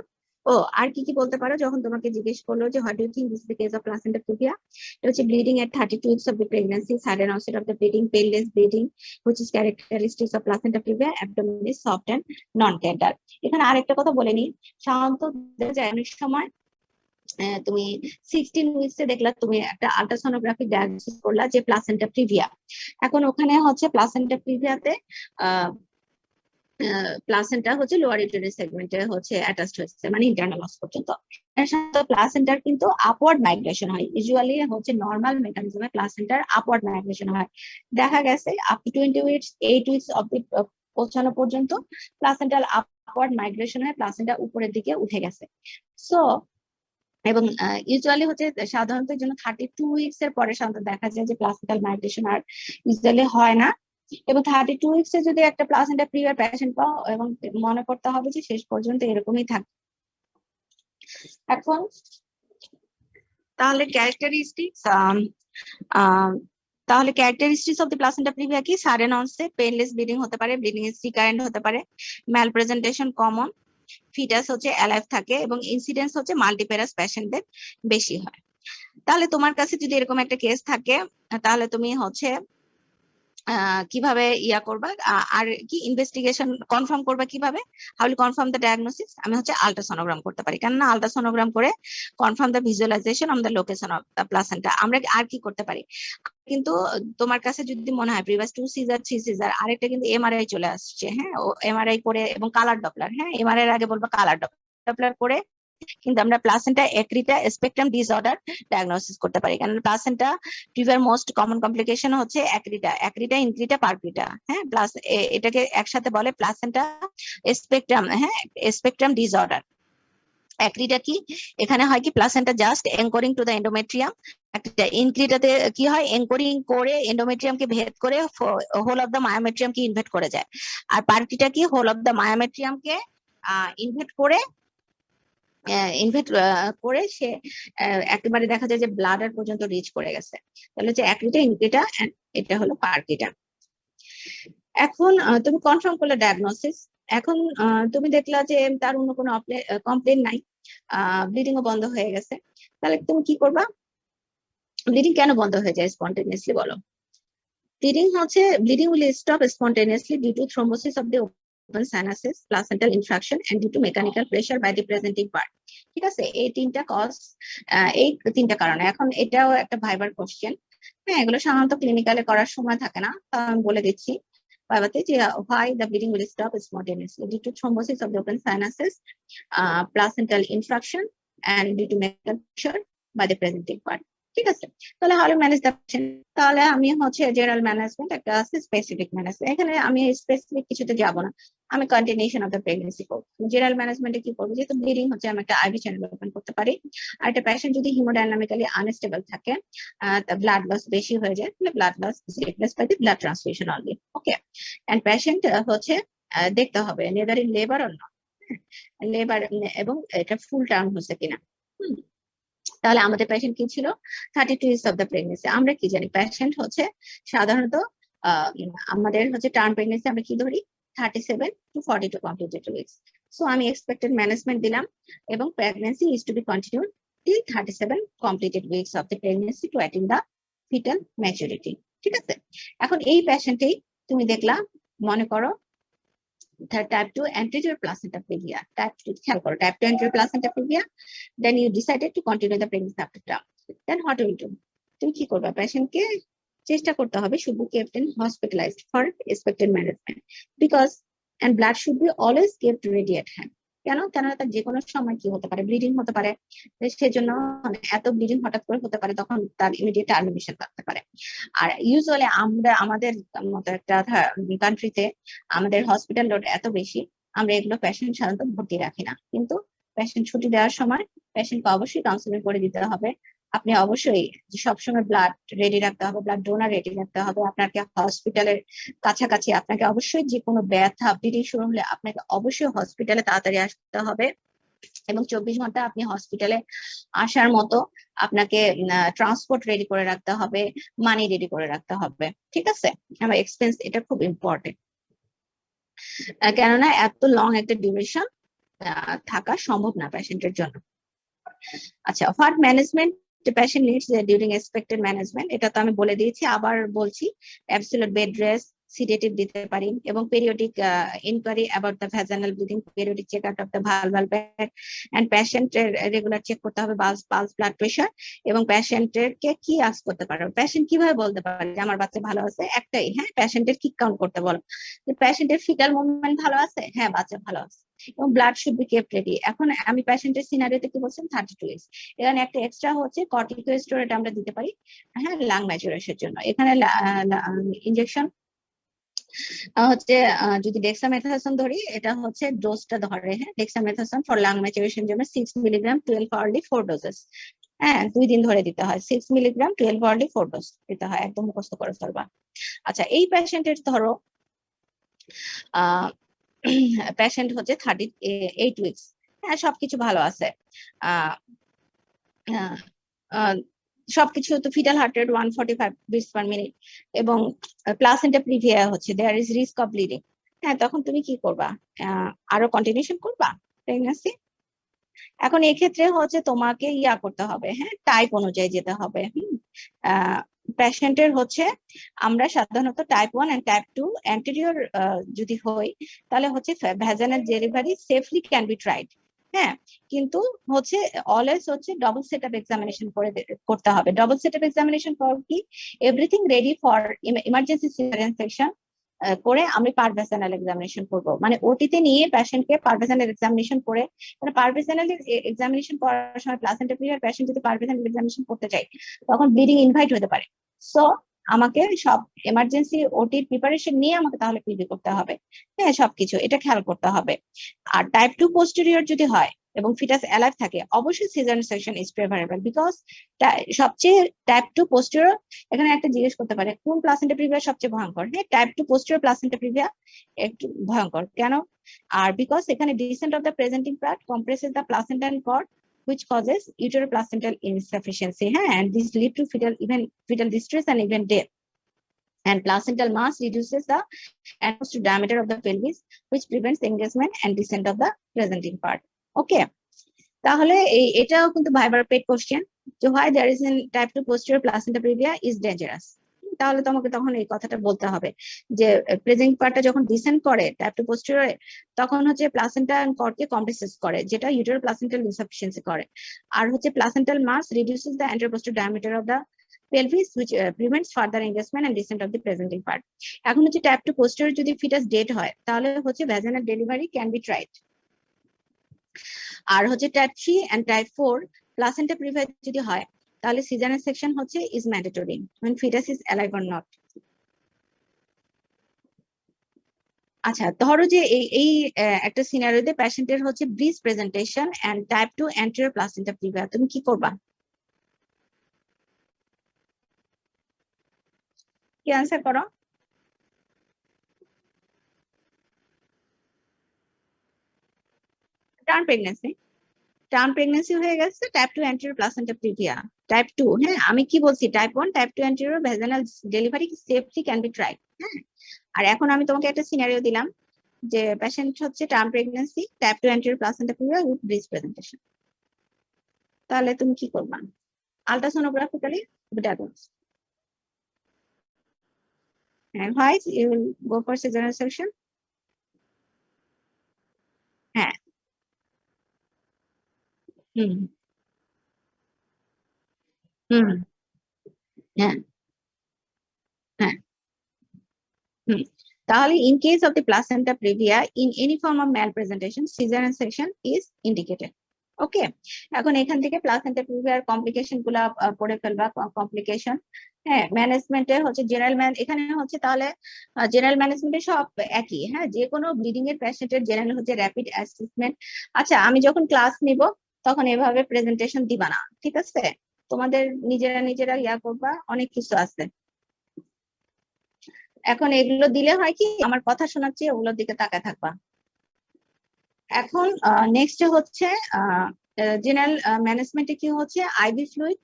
ও আর কি কি বলতে পারো যখন তোমাকে জিজ্ঞেস করলো যে what do you think this is the case of placenta previa, এটা হচ্ছে bleeding at 32 weeks of the pregnancy, sudden onset of the bleeding, painless bleeding which is characteristics of placenta previa, abdomen is soft and non-tender। এখানে আরেকটা কথা বলে নিই, সাধারণত দেখা যায় অনেক সময় তুমি 16 উইকসে দেখলা তুমি একটা আল্ট্রাসোনোগ্রাফি ডায়াগনোসিস করলা যে প্লাসেন্টা প্রিভিয়া। এখন ওখানে হচ্ছে প্লাসেন্টা প্রিভিয়াতে প্লাসেন্টা হচ্ছে লোয়ার ইউটেরারি সেগমেন্টে হচ্ছে অ্যাটাচড হয়েছে, মানে ইন্টারনাল লস পর্যন্ত। প্লাসেন্টার কিন্তু আপওয়ার্ড মাইগ্রেশন হয়, ইউজুয়ালি হচ্ছে নর্মাল মেকানিজমে প্লাসেন্টার আপওয়ার্ড মাইগ্রেশন হয়। দেখা গেছে আপ টু 20 উইকস 8 উইকস অব্দি পৌঁছানো পর্যন্ত প্লাসেন্টাল আপওয়ার্ড মাইগ্রেশন হয়, প্লাসেন্টা উপরের দিকে উঠে গেছে। সো এবং ইউজুয়ালি হচ্ছে সাধারণত জন্য 32 উইকস এর পরে সাধারণত দেখা যায় যে প্লাসেন্টাল মাইগ্রেশন আর ইউজুয়ালি হয় না। এবং 32 উইকসে যদি একটা প্লাসেন্টা প্রিভিয়া পেশেন্ট পাও, এবং মনে করতে হবে যে শেষ পর্যন্ত এরকমই থাকে। এখন তাহলে characteristics of the placenta previa কি? সাডেন অনসেট, পেইনলেস ব্লিডিং হতে পারে, ব্লিডিং ইজ রিকারেন্ট হতে পারে, ম্যাল প্রেজেন্টেশন কমন, ফিটাস হচ্ছে অ্যালাইভ থাকে এবং ইনসিডেন্স হচ্ছে মাল্টিপ্যারাস পেশেন্টদের বেশি হয়। তাহলে তোমার কাছে যদি এরকম একটা কেস থাকে তাহলে তুমি হচ্ছে কিভাবে ইয়া করবা, আর কি ইনভেস্টিগেশন কনফার্ম করবা কিভাবে? How will confirm the diagnosis? আমি হচ্ছে আল্ট্রাসোনোগ্রাম করতে পারি, কেননা আল্ট্রাসোনোগ্রাম করে confirm the visualisation on the location of the placenta. আমরা আর কি করতে পারি? কিন্তু তোমার কাছে যদি মনে হয় প্রিভিয়াস 2 সিজার 3 সিজার, আরেকটা কিন্তু এমআরআই চলে আসছে, হ্যাঁ, ও এমআরআই করে এবং কালার ডপলার, হ্যাঁ, এমআরআই এর আগে বলবো কালার ডপলার করে কিন্তু আমরা placenta accreta spectrum disorder diagnosis করতে পারি, কারণ প্লাসেন্টা প্রিভিয়ার মোস্ট কমন কমপ্লিকেশন হচ্ছে এক্রিটা ইনক্রিটা পারক্রিটা, হ্যাঁ, প্লাস এটাকে একসাথে বলে প্লাসেন্টা স্পেকট্রাম, হ্যাঁ, স্পেকট্রাম ডিসঅর্ডার। এক্রিটা কি? এখানে হয় কি placenta just anchoring to the endometrium, একটা ইনক্রিটাতে কি হয় এনকোরিং করে এন্ডোমেট্রিয়ামকে ভেদ করে হোল অফ দ্য মায়োমেট্রিয়ামকে ইনভেট করে যায়। আর পারক্রিটা কি? হোল অফ দ্য মায়োমেট্রিয়ামকে ইনভেট করে সে একেবারে দেখা যায় যে ব্লাডার পর্যন্ত রিচ করে গেছে। তাহলে হচ্ছে অ্যাক্রিটা, ইনক্রিটা, এটা হলো পারক্রিটা। এখন তুমি কনফার্ম করলে ডায়াগনোসিস। এখন তুমি দেখলা যে তার অন্য কোনো কমপ্লেন নাই, ব্লিডিংও বন্ধ হয়ে গেছে, তাহলে তুমি কি করবা? ব্লিডিং কেন বন্ধ হয়ে যায় স্পন্টেনিয়াসলি বলো? Bleeding will stop spontaneously due to thrombosis of the open sinuses, placental infraction, and due to mechanical pressure by the presenting part. ঠিক আছে, এই তিনটা কজ, এই তিনটা কারণে। এখন এটাও একটা ভাইবার কোশ্চেন, হ্যাঁ, এগুলো সাধারণত ক্লিনিক্যালে করার সময় থাকে না, আমি বলে দিচ্ছি ভাইবাতে যে why the bleeding will stop spontaneously due to thrombosis of the open sinuses, placental infraction, and due to mechanical pressure by the presenting part। ঠিক আছে, তাহলে হাউ ম্যানেজ দ্য পেশেন্ট? তাহলে আমি হচ্ছে জেনারেল ম্যানেজমেন্ট, একটা আছে স্পেসিফিক ম্যানেজমেন্ট। এখানে আমি স্পেসিফিক কিছুতে যাব না, আমি কন্টিনিউশন অফ দ্য প্রেগন্যান্সি করব। জেনারেল ম্যানেজমেন্টে কি করবো? যেহেতু ব্লিডিং হচ্ছে, আমি একটা আইভি চ্যানেল ওপেন করতে পারি। আর একটা পেশেন্ট যদি হিমোডাইনামিক্যালি আনস্টেবল থাকে, ব্লাড লস বেশি হয়ে যায়, তাহলে blood loss is replaced by the blood transfusion only. Okay, and patient হচ্ছে দেখতে হবে neither in labour or not, labour এবং এটা ফুল টার্ম হচ্ছে কিনা। তাহলে আমাদের পেশেন্ট কি ছিল? 32 উইকস অফ দ্য প্রেগনেন্সি। আমরা কি জানি? পেশেন্ট হচ্ছে সাধারণত আমাদের হচ্ছে টার্ম প্রেগনেন্সি আমরা কি ধরি? 37 to 42 কমপ্লিটেড উইকস। সো আমি এক্সপেক্টেড ম্যানেজমেন্ট দিলাম এবং pregnancy is to be continued till 37 completed weeks of the pregnancy to attain the fetal maturity। ঠিক আছে, এখন এই পেশেন্টেই তুমি দেখলা, মনে করো type 2 anterior placenta previa. Type 2 খেয়াল করো, type 2 anterior placenta previa. Then you decided to continue the pregnancy after term. Then what will you do? তুমি কি করবা? পেশেন্টকে চেষ্টা করতে হবে should be kept in hospitalized for expected management because and blood should be always kept ready at hand. কেন? কেননা তার যে কোনো সময় কি হতে পারে, ব্লিডিং হতে পারে, সেজন্য এত ব্লিডিং হঠাৎ করে হতে পারে, তখন তার ইমিডিয়েট টার্মিনেশন লাগতে পারে। আর ইউজুয়ালি আমাদের মতো একটা কান্ট্রিতে আমাদের হসপিটাল লোড এত বেশি, আমরা এগুলো পেশেন্ট সাধারণত ভর্তি রাখি না, কিন্তু পেশেন্ট ছুটি দেওয়ার সময় পেশেন্টকে অবশ্যই কাউন্সিলিং করে দিতে হবে। আপনি অবশ্যই সবসময় ব্লাড রেডি রাখতে হবে, ব্লাড ডোনার রেডি রাখতে হবে। আপনাকে হসপিটালের কাছাকাছি, আপনাকে অবশ্যই যে কোনো ব্যথা ব্লিডিং শুরু হলে আপনাকে অবশ্যই হসপিটালে তাড়াতাড়ি আসতে হবে, এবং 24 ঘন্টা আপনি হসপিটালে আসার মতো আপনাকে ট্রান্সপোর্ট রেডি করে রাখতে হবে, মানি রেডি করে রাখতে হবে। ঠিক আছে, আমার এক্সপেন্স এটা খুব ইম্পর্টেন্ট, কেননা এত লং একটা ডিউরেশন থাকা সম্ভব না পেশেন্টের জন্য। আচ্ছা, what management the patient needs during expected management, এটা তো আমি বলে দিয়েছি, আবার বলছি। অ্যাবসলিউট বেড রেস্ট, সিডেটিভ দিতে পারি, এবং periodic enquiry about the vaginal bleeding, periodic check out of the vulval bag, and পেশেন্টের রেগুলার চেক করতে হবে পালস, ব্লাড প্রেশার, এবং পেশেন্টের কে কি আস্ক করতে পারো, পেশেন্ট কিভাবে বলতে পারে যে আমার বাচ্চা ভালো আছে, একটাই, হ্যাঁ, পেশেন্টের কিক কাউন্ট করতে বলো, যে পেশেন্টের ফিটাল মুভমেন্ট ভালো আছে, হ্যাঁ বাচ্চা ভালো আছে, এবং blood should be kept ready. এখন আমি পেশেন্টের সিনারিওতে কি বলছেন 32 উইকস, এখানে একটা এক্সট্রা হচ্ছে কর্টিকোস্টেরয়েড আমরা দিতে পারি, হ্যাঁ, লাং ম্যাচুরেশনের জন্য। এখানে ইনজেকশন হচ্ছে যদি ডেক্সামেথাসোন ধরি, এটা হচ্ছে ডোজটা ধরে, হ্যাঁ, ডেক্সামেথাসোন ফর লাং ম্যাচুরেশন জন্য 6 মিলিগ্রাম 12 আওয়ারলি 4 ডোজেস, হ্যাঁ, 2 দিন ধরে দিতে হয়, 6 মিলিগ্রাম 12 আওয়ারলি 4 ডোজ দিতে হয়, একদম মুখস্থ করে ফেলবা। আচ্ছা, এই পেশেন্টের ধরো পেশেন্ট হচ্ছে 38 উইকস, হ্যাঁ, সবকিছু ভালো আছে, সবকিছু তো, fetal heart rate 145 beats per minute, এবং প্লাসেন্টা প্রিভিয়া হচ্ছে there is risk of bleeding, হ্যাঁ, তখন তুমি কি করবা? আরো কন্টিনিউশন করবা প্রেগন্যান্সি? এখন এক্ষেত্রে হচ্ছে তোমাকে ইয়া করতে হবে, হ্যাঁ, টাইপ অনুযায়ী যেতে হবে। পেশেন্টের হচ্ছে আমরা সাধারণত টাইপ 1 এন্ড টাইপ 2 অ্যান্টেরিয়র যদি হই, তাহলে হচ্ছে vaginal delivery safely can be tried, হ্যাঁ, কিন্তু হচ্ছে অলওয়েজ হচ্ছে ডবল সেট আপ এক্সামিনেশন করতে হবে। Double set up examination for কি? Everything ready for emergency caesarean section করে আমি পারভেসানাল এক্সামিনেশন করব, মানে ওটিতে নিয়ে পেশেন্টকে পারভেসানাল এক্সামিনেশন করে, মানে পারভেসানাল এক্সামিনেশন করার সময় প্লাসেন্টা প্রিভিয়ার পেশেন্ট যদি পারভেসানাল এক্সামিনেশন করতে চাই, তখন ব্লিডিং ইনভাইট হতে পারে। সো আমাকে সব এমার্জেন্সি ওটির প্রিপারেশন নিয়ে আমাকে তাহলে পিভি করতে হবে, হ্যাঁ, সবকিছু এটা খেয়াল করতে হবে। আর টাইপ 2 পোস্টেরিয়র যদি হয় এবং ফিটাস অ্যালাইভ থাকে, অবশ্যই caesarean section is preferable, because সবচেয়ে টাইপ 2 পোস্টেরিয়র, এখানে একটা জিজ্ঞেস করতে পারে কোন প্লাসেন্টা প্রিভিয়া সবচেয়ে ভয়ঙ্কর, হ্যাঁ, টাইপ 2 পোস্টেরিয়র প্লাসেন্টা প্রিভিয়া একটু ভয়ঙ্কর, কেন? আর বিকজ এখানে descent of the presenting part compresses the placenta and cord, which causes uteroplacental insufficiency, and this lead to fetal distress and even death. And placental mass reduces the anterior diameter of the pelvis, which prevents engagement and descent of the presenting part. Okay, তাহলে এটাও কিন্তু ভাইবার পেড কোশ্চেন, যে why there is in type 2 posterior placenta previa is dangerous, তাহলে তোমাকে তখন এই কথাটা বলতে হবে যে প্রেজেন্ট পার্টটা যখন ডিসেন্ড করে টাইপ 2 পোস্টেরিয়রে, তখন হচ্ছে প্লাসেন্টা এন্ড কর্ডকে কম্প্রেসেস করে, যেটা ইউটেরোপ্লাসেন্টাল ইনসাফিসিয়েন্সি করে, আর হচ্ছে placental mass reduces the anterior posterior diameter of the pelvis, which prevents further engagement and descent of the presenting part. এখন হচ্ছে টাইপ 2 পোস্টেরিয়র যদি ফিটাস ডেড হয়, তাহলে হচ্ছে vaginal delivery can be tried. আর হচ্ছে type 3 and type 4 placenta praevia যদি হয়, তাহলে সিজারিয়ান সেকশন হচ্ছে is mandatory when fetus is alive or not. আচ্ছা, ধরো যে এই একটা সিনারিওতে পেশেন্টের হচ্ছে breech presentation and type 2 anterior placenta previa, তুমি কি করবা? কি আনসার করো? টার্ম প্রেগন্যান্সি হয়ে গেছে, type 2 anterior placenta previa, type 2, হ্যাঁ, আমি কি বলছি, type 1 type 2 anterior vaginal delivery safely can be tried, হ্যাঁ। আর এখন আমি তোমাকে একটা সিনারিও দিলাম যে পেশেন্ট হচ্ছে term pregnancy, type 2 anterior placenta previa with bridge presentation, তাহলে তুমি কি করবা? আলট্রাসোনোগ্রাফিক্যালি diagnose, and why you will go for cesarean section? হ্যাঁ। হুম হুম। হ্যাঁ হ্যাঁ। হুম। তাহলে in case of the placenta previa in any form of malpresentation cesarean section is indicated. ওকে, এখন এখান থেকে প্লাসেন্টা প্রিভিয়ার কমপ্লিকেশন গুলা পড়ে ফেলবা। কমপ্লিকেশন, হ্যাঁ, ম্যানেজমেন্টে হচ্ছে জেনারেল এখানে হচ্ছে তাহলে জেনারেল ম্যানেজমেন্টে সব একই। হ্যাঁ, যে কোনো ব্লিডিং এর পেশেন্টের জেনারেল হচ্ছে র্যাপিড অ্যাসেসমেন্ট। আচ্ছা, আমি যখন ক্লাস নিব তখন এভাবে প্রেজেন্টেশন দিবা না, ঠিক আছে? তোমাদের নিজেরা নিজেরা ইয়া করবা, অনেক কিছু আছে। এখন এগুলো দিলে হয় কি, আমার কথা শোনাচ্ছি, ওগুলোর দিকে তাকায় থাকবা। এখন নেক্সট হচ্ছে জেনারেল ম্যানেজমেন্টে কি হচ্ছে, আইভি ফ্লুইড।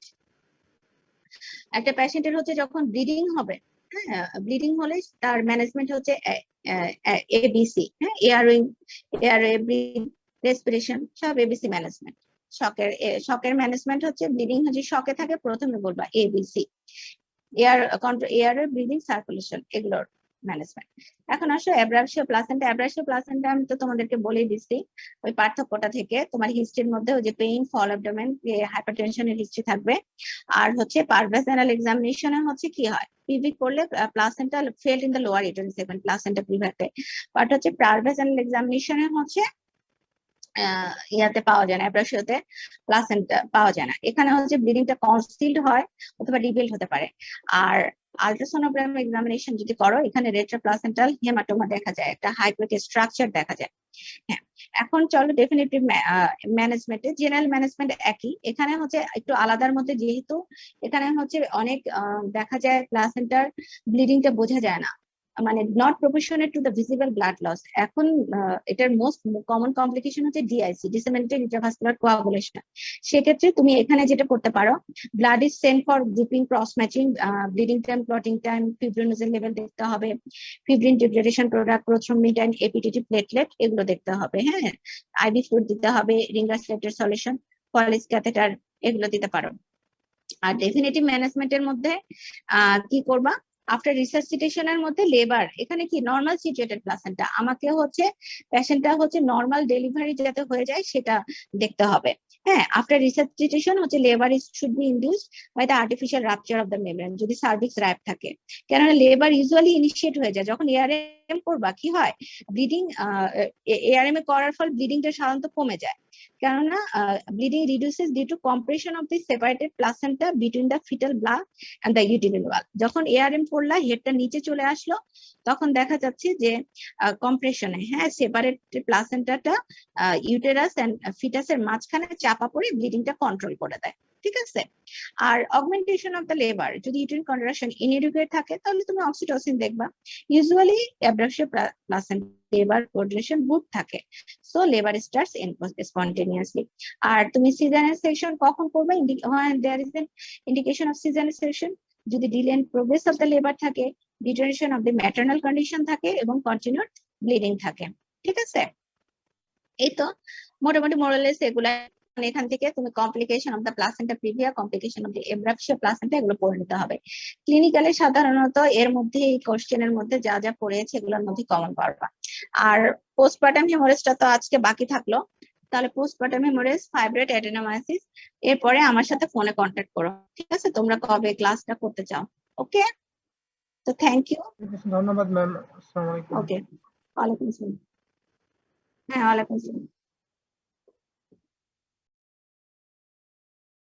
একটা পেশেন্টের হচ্ছে যখন ব্লিডিং হবে, হ্যাঁ, ব্লিডিং হলে তার ম্যানেজমেন্ট হচ্ছে এবিসি, হ্যাঁ, এয়ারওয়ে, রেসপিরেশন, সব এবিসি ম্যানেজমেন্ট। শকের ম্যানেজমেন্ট হচ্ছে, ব্লিডিং হচ্ছে শকে থাকে, প্রথমে বলবা এবিসি, এয়ার ব্রিদিং, সার্কুলেশন, এগুলোর ম্যানেজমেন্ট। এখন আসো অ্যাব্রাসিও প্লাসেন্টা। অ্যাব্রাসিও প্লাসেন্টা আমি তো তোমাদেরকে বলেই দিচ্ছি ওই পার্থক্যটা থেকে। তোমার হিস্ট্রির মধ্যে ওই যে পেইন, ফল অ্যাবডোমেন, হাইপারটেনশনের হিস্ট্রি থাকবে। আর হচ্ছে পারভাস অ্যানাল এক্সামিনেশনে হচ্ছে কি হয়, পিভি করলে placenta felt in the lower uterine segment, placenta প্রিভিয়াতে। বাট হচ্ছে পারভাস অ্যানাল এক্সামিনেশনে হচ্ছে ইয়াতে পাওয়া যায় না, অ্যাব্রাসিওতে প্লাসেন্টা পাওয়া যায় না। এখানে হচ্ছে ব্লিডিংটা কনসিলড হয় অথবা রিবিল্ড হতে পারে। আর আলট্রাসোনোগ্রাম এক্সামিনেশন যদি করো, এখানে রেট্রোপ্লাসেন্টাল হেমাটোমা দেখা যায়, একটা হাইপ্রেট স্ট্রাকচার দেখা যায়। হ্যাঁ, এখন চলো ডেফিনেটিভ ম্যানেজমেন্টে। জেনারেল ম্যানেজমেন্ট একই, এখানে হচ্ছে একটু আলাদার মধ্যে, যেহেতু এখানে হচ্ছে অনেক দেখা যায় প্লাসেন্টার ব্লিডিংটা বোঝা যায় না, মানে not proportionate to the visible blood loss. এখন এটার মোস্ট কমন কমপ্লিকেশন হচ্ছে ডিআইসি, ডিসেমিনেটেড ইন্ট্রাভাস্কুলার কোয়াগুলেশন। সেক্ষেত্রে তুমি এখানে যেটা করতে পারো, blood is sent for grouping, cross matching, bleeding time, clotting time, fibrinogen level দেখতে হবে, fibrin degradation product, prothrombin, APTT platelet, এগুলো দেখতে হবে। হ্যাঁ, আইভি ফ্লুইড দিতে হবে, রিঙ্গারস্লেটের সলিউশন, ফলিস ক্যাথেটার, এগুলো দিতে পারো। আর ডেফিনেটিভ ম্যানেজমেন্টের মধ্যে কি করবা, আফটার রিসাসিটেশনের মধ্যে লেবার, এখানে কি নর্মাল সিচুয়েটেড প্লাসেন্টা, আমাকে হচ্ছে পেশেন্টটা হচ্ছে নর্মাল ডেলিভারি যাতে হয়ে যায় সেটা দেখতে হবে। হ্যাঁ, আফটার রিসাসিটেশন হচ্ছে labour is should be induced by the artificial rupture of the membrane, যদি সার্ভিক্স র্যাপ থাকে। কেননা লেবার ইউজুয়ালি ইনিশিয়েট হয়ে যায় যখন এআরএম করবা, কি হয়, ব্লিডিং, এআরএম এ করার ফল ব্লিডিংটা সাধারণত কমে যায়। কেননা bleeding reduces due to compression of the separated placenta between the fetal blood and the uterine wall. যখন এআরএম করলা, হেডটা নিচে চলে আসলো, তখন দেখা যাচ্ছে যে কম্প্রেশনে, হ্যাঁ, সেপারেট প্লাসেন্টাটা ইউটেরাস এন্ড ফিটাসের মাঝখানে চাপা পড়ে ব্লিডিংটা কন্ট্রোল করে দেয়, ঠিক আছে? আর অগমেন্টেশন অফ দ্য লেবার, যদি ইউটেরিন কন্ট্রাকশন ইনএডুকেট থাকে তাহলে তুমি অক্সিটোসিন দেখবা। Usually abruptio placenta labour coordination good থাকে, সো লেবার স্টার্টস স্পন্টেনিয়াসলি। আর তুমি সিজারিয়ান সেকশন কখন করবে, when there is an indication of cesarean section, যদি delay and progress of the labour থাকে, deterioration of the maternal condition থাকে এবং কন্টিনিউড ব্লিডিং থাকে, ঠিক আছে? এই তো মোটামুটি মোরালেস এগুলা। এখান থেকে তুমি complication of the placenta previa, complication of the abruptio placenta, এগুলো পড়ে নিতে হবে। ক্লিনিক্যালে সাধারণত এর মধ্যে, এই কোশ্চেনের মধ্যে যা যা পড়েছে এগুলোর মধ্যে কমন পারবা। আর পোস্টপার্টাম হেমোরেজটা তো আজকে বাকি থাকলো, তাহলে পোস্টপার্টাম হেমোরেজ, ফাইব্রয়েড অ্যাডেনোমায়োসিস, এরপরে আমার সাথে ফোনে কন্ট্যাক্ট করো, ঠিক আছে? তোমরা কবে ক্লাসটা করতে চাও? ওকে, তো থ্যাংক ইউ। ধন্যবাদ ম্যাম, আসসালামু আলাইকুম। ওকে, ওয়ালাইকুম আসসালাম। হ্যাঁ, ওয়ালাইকুম আসসালাম।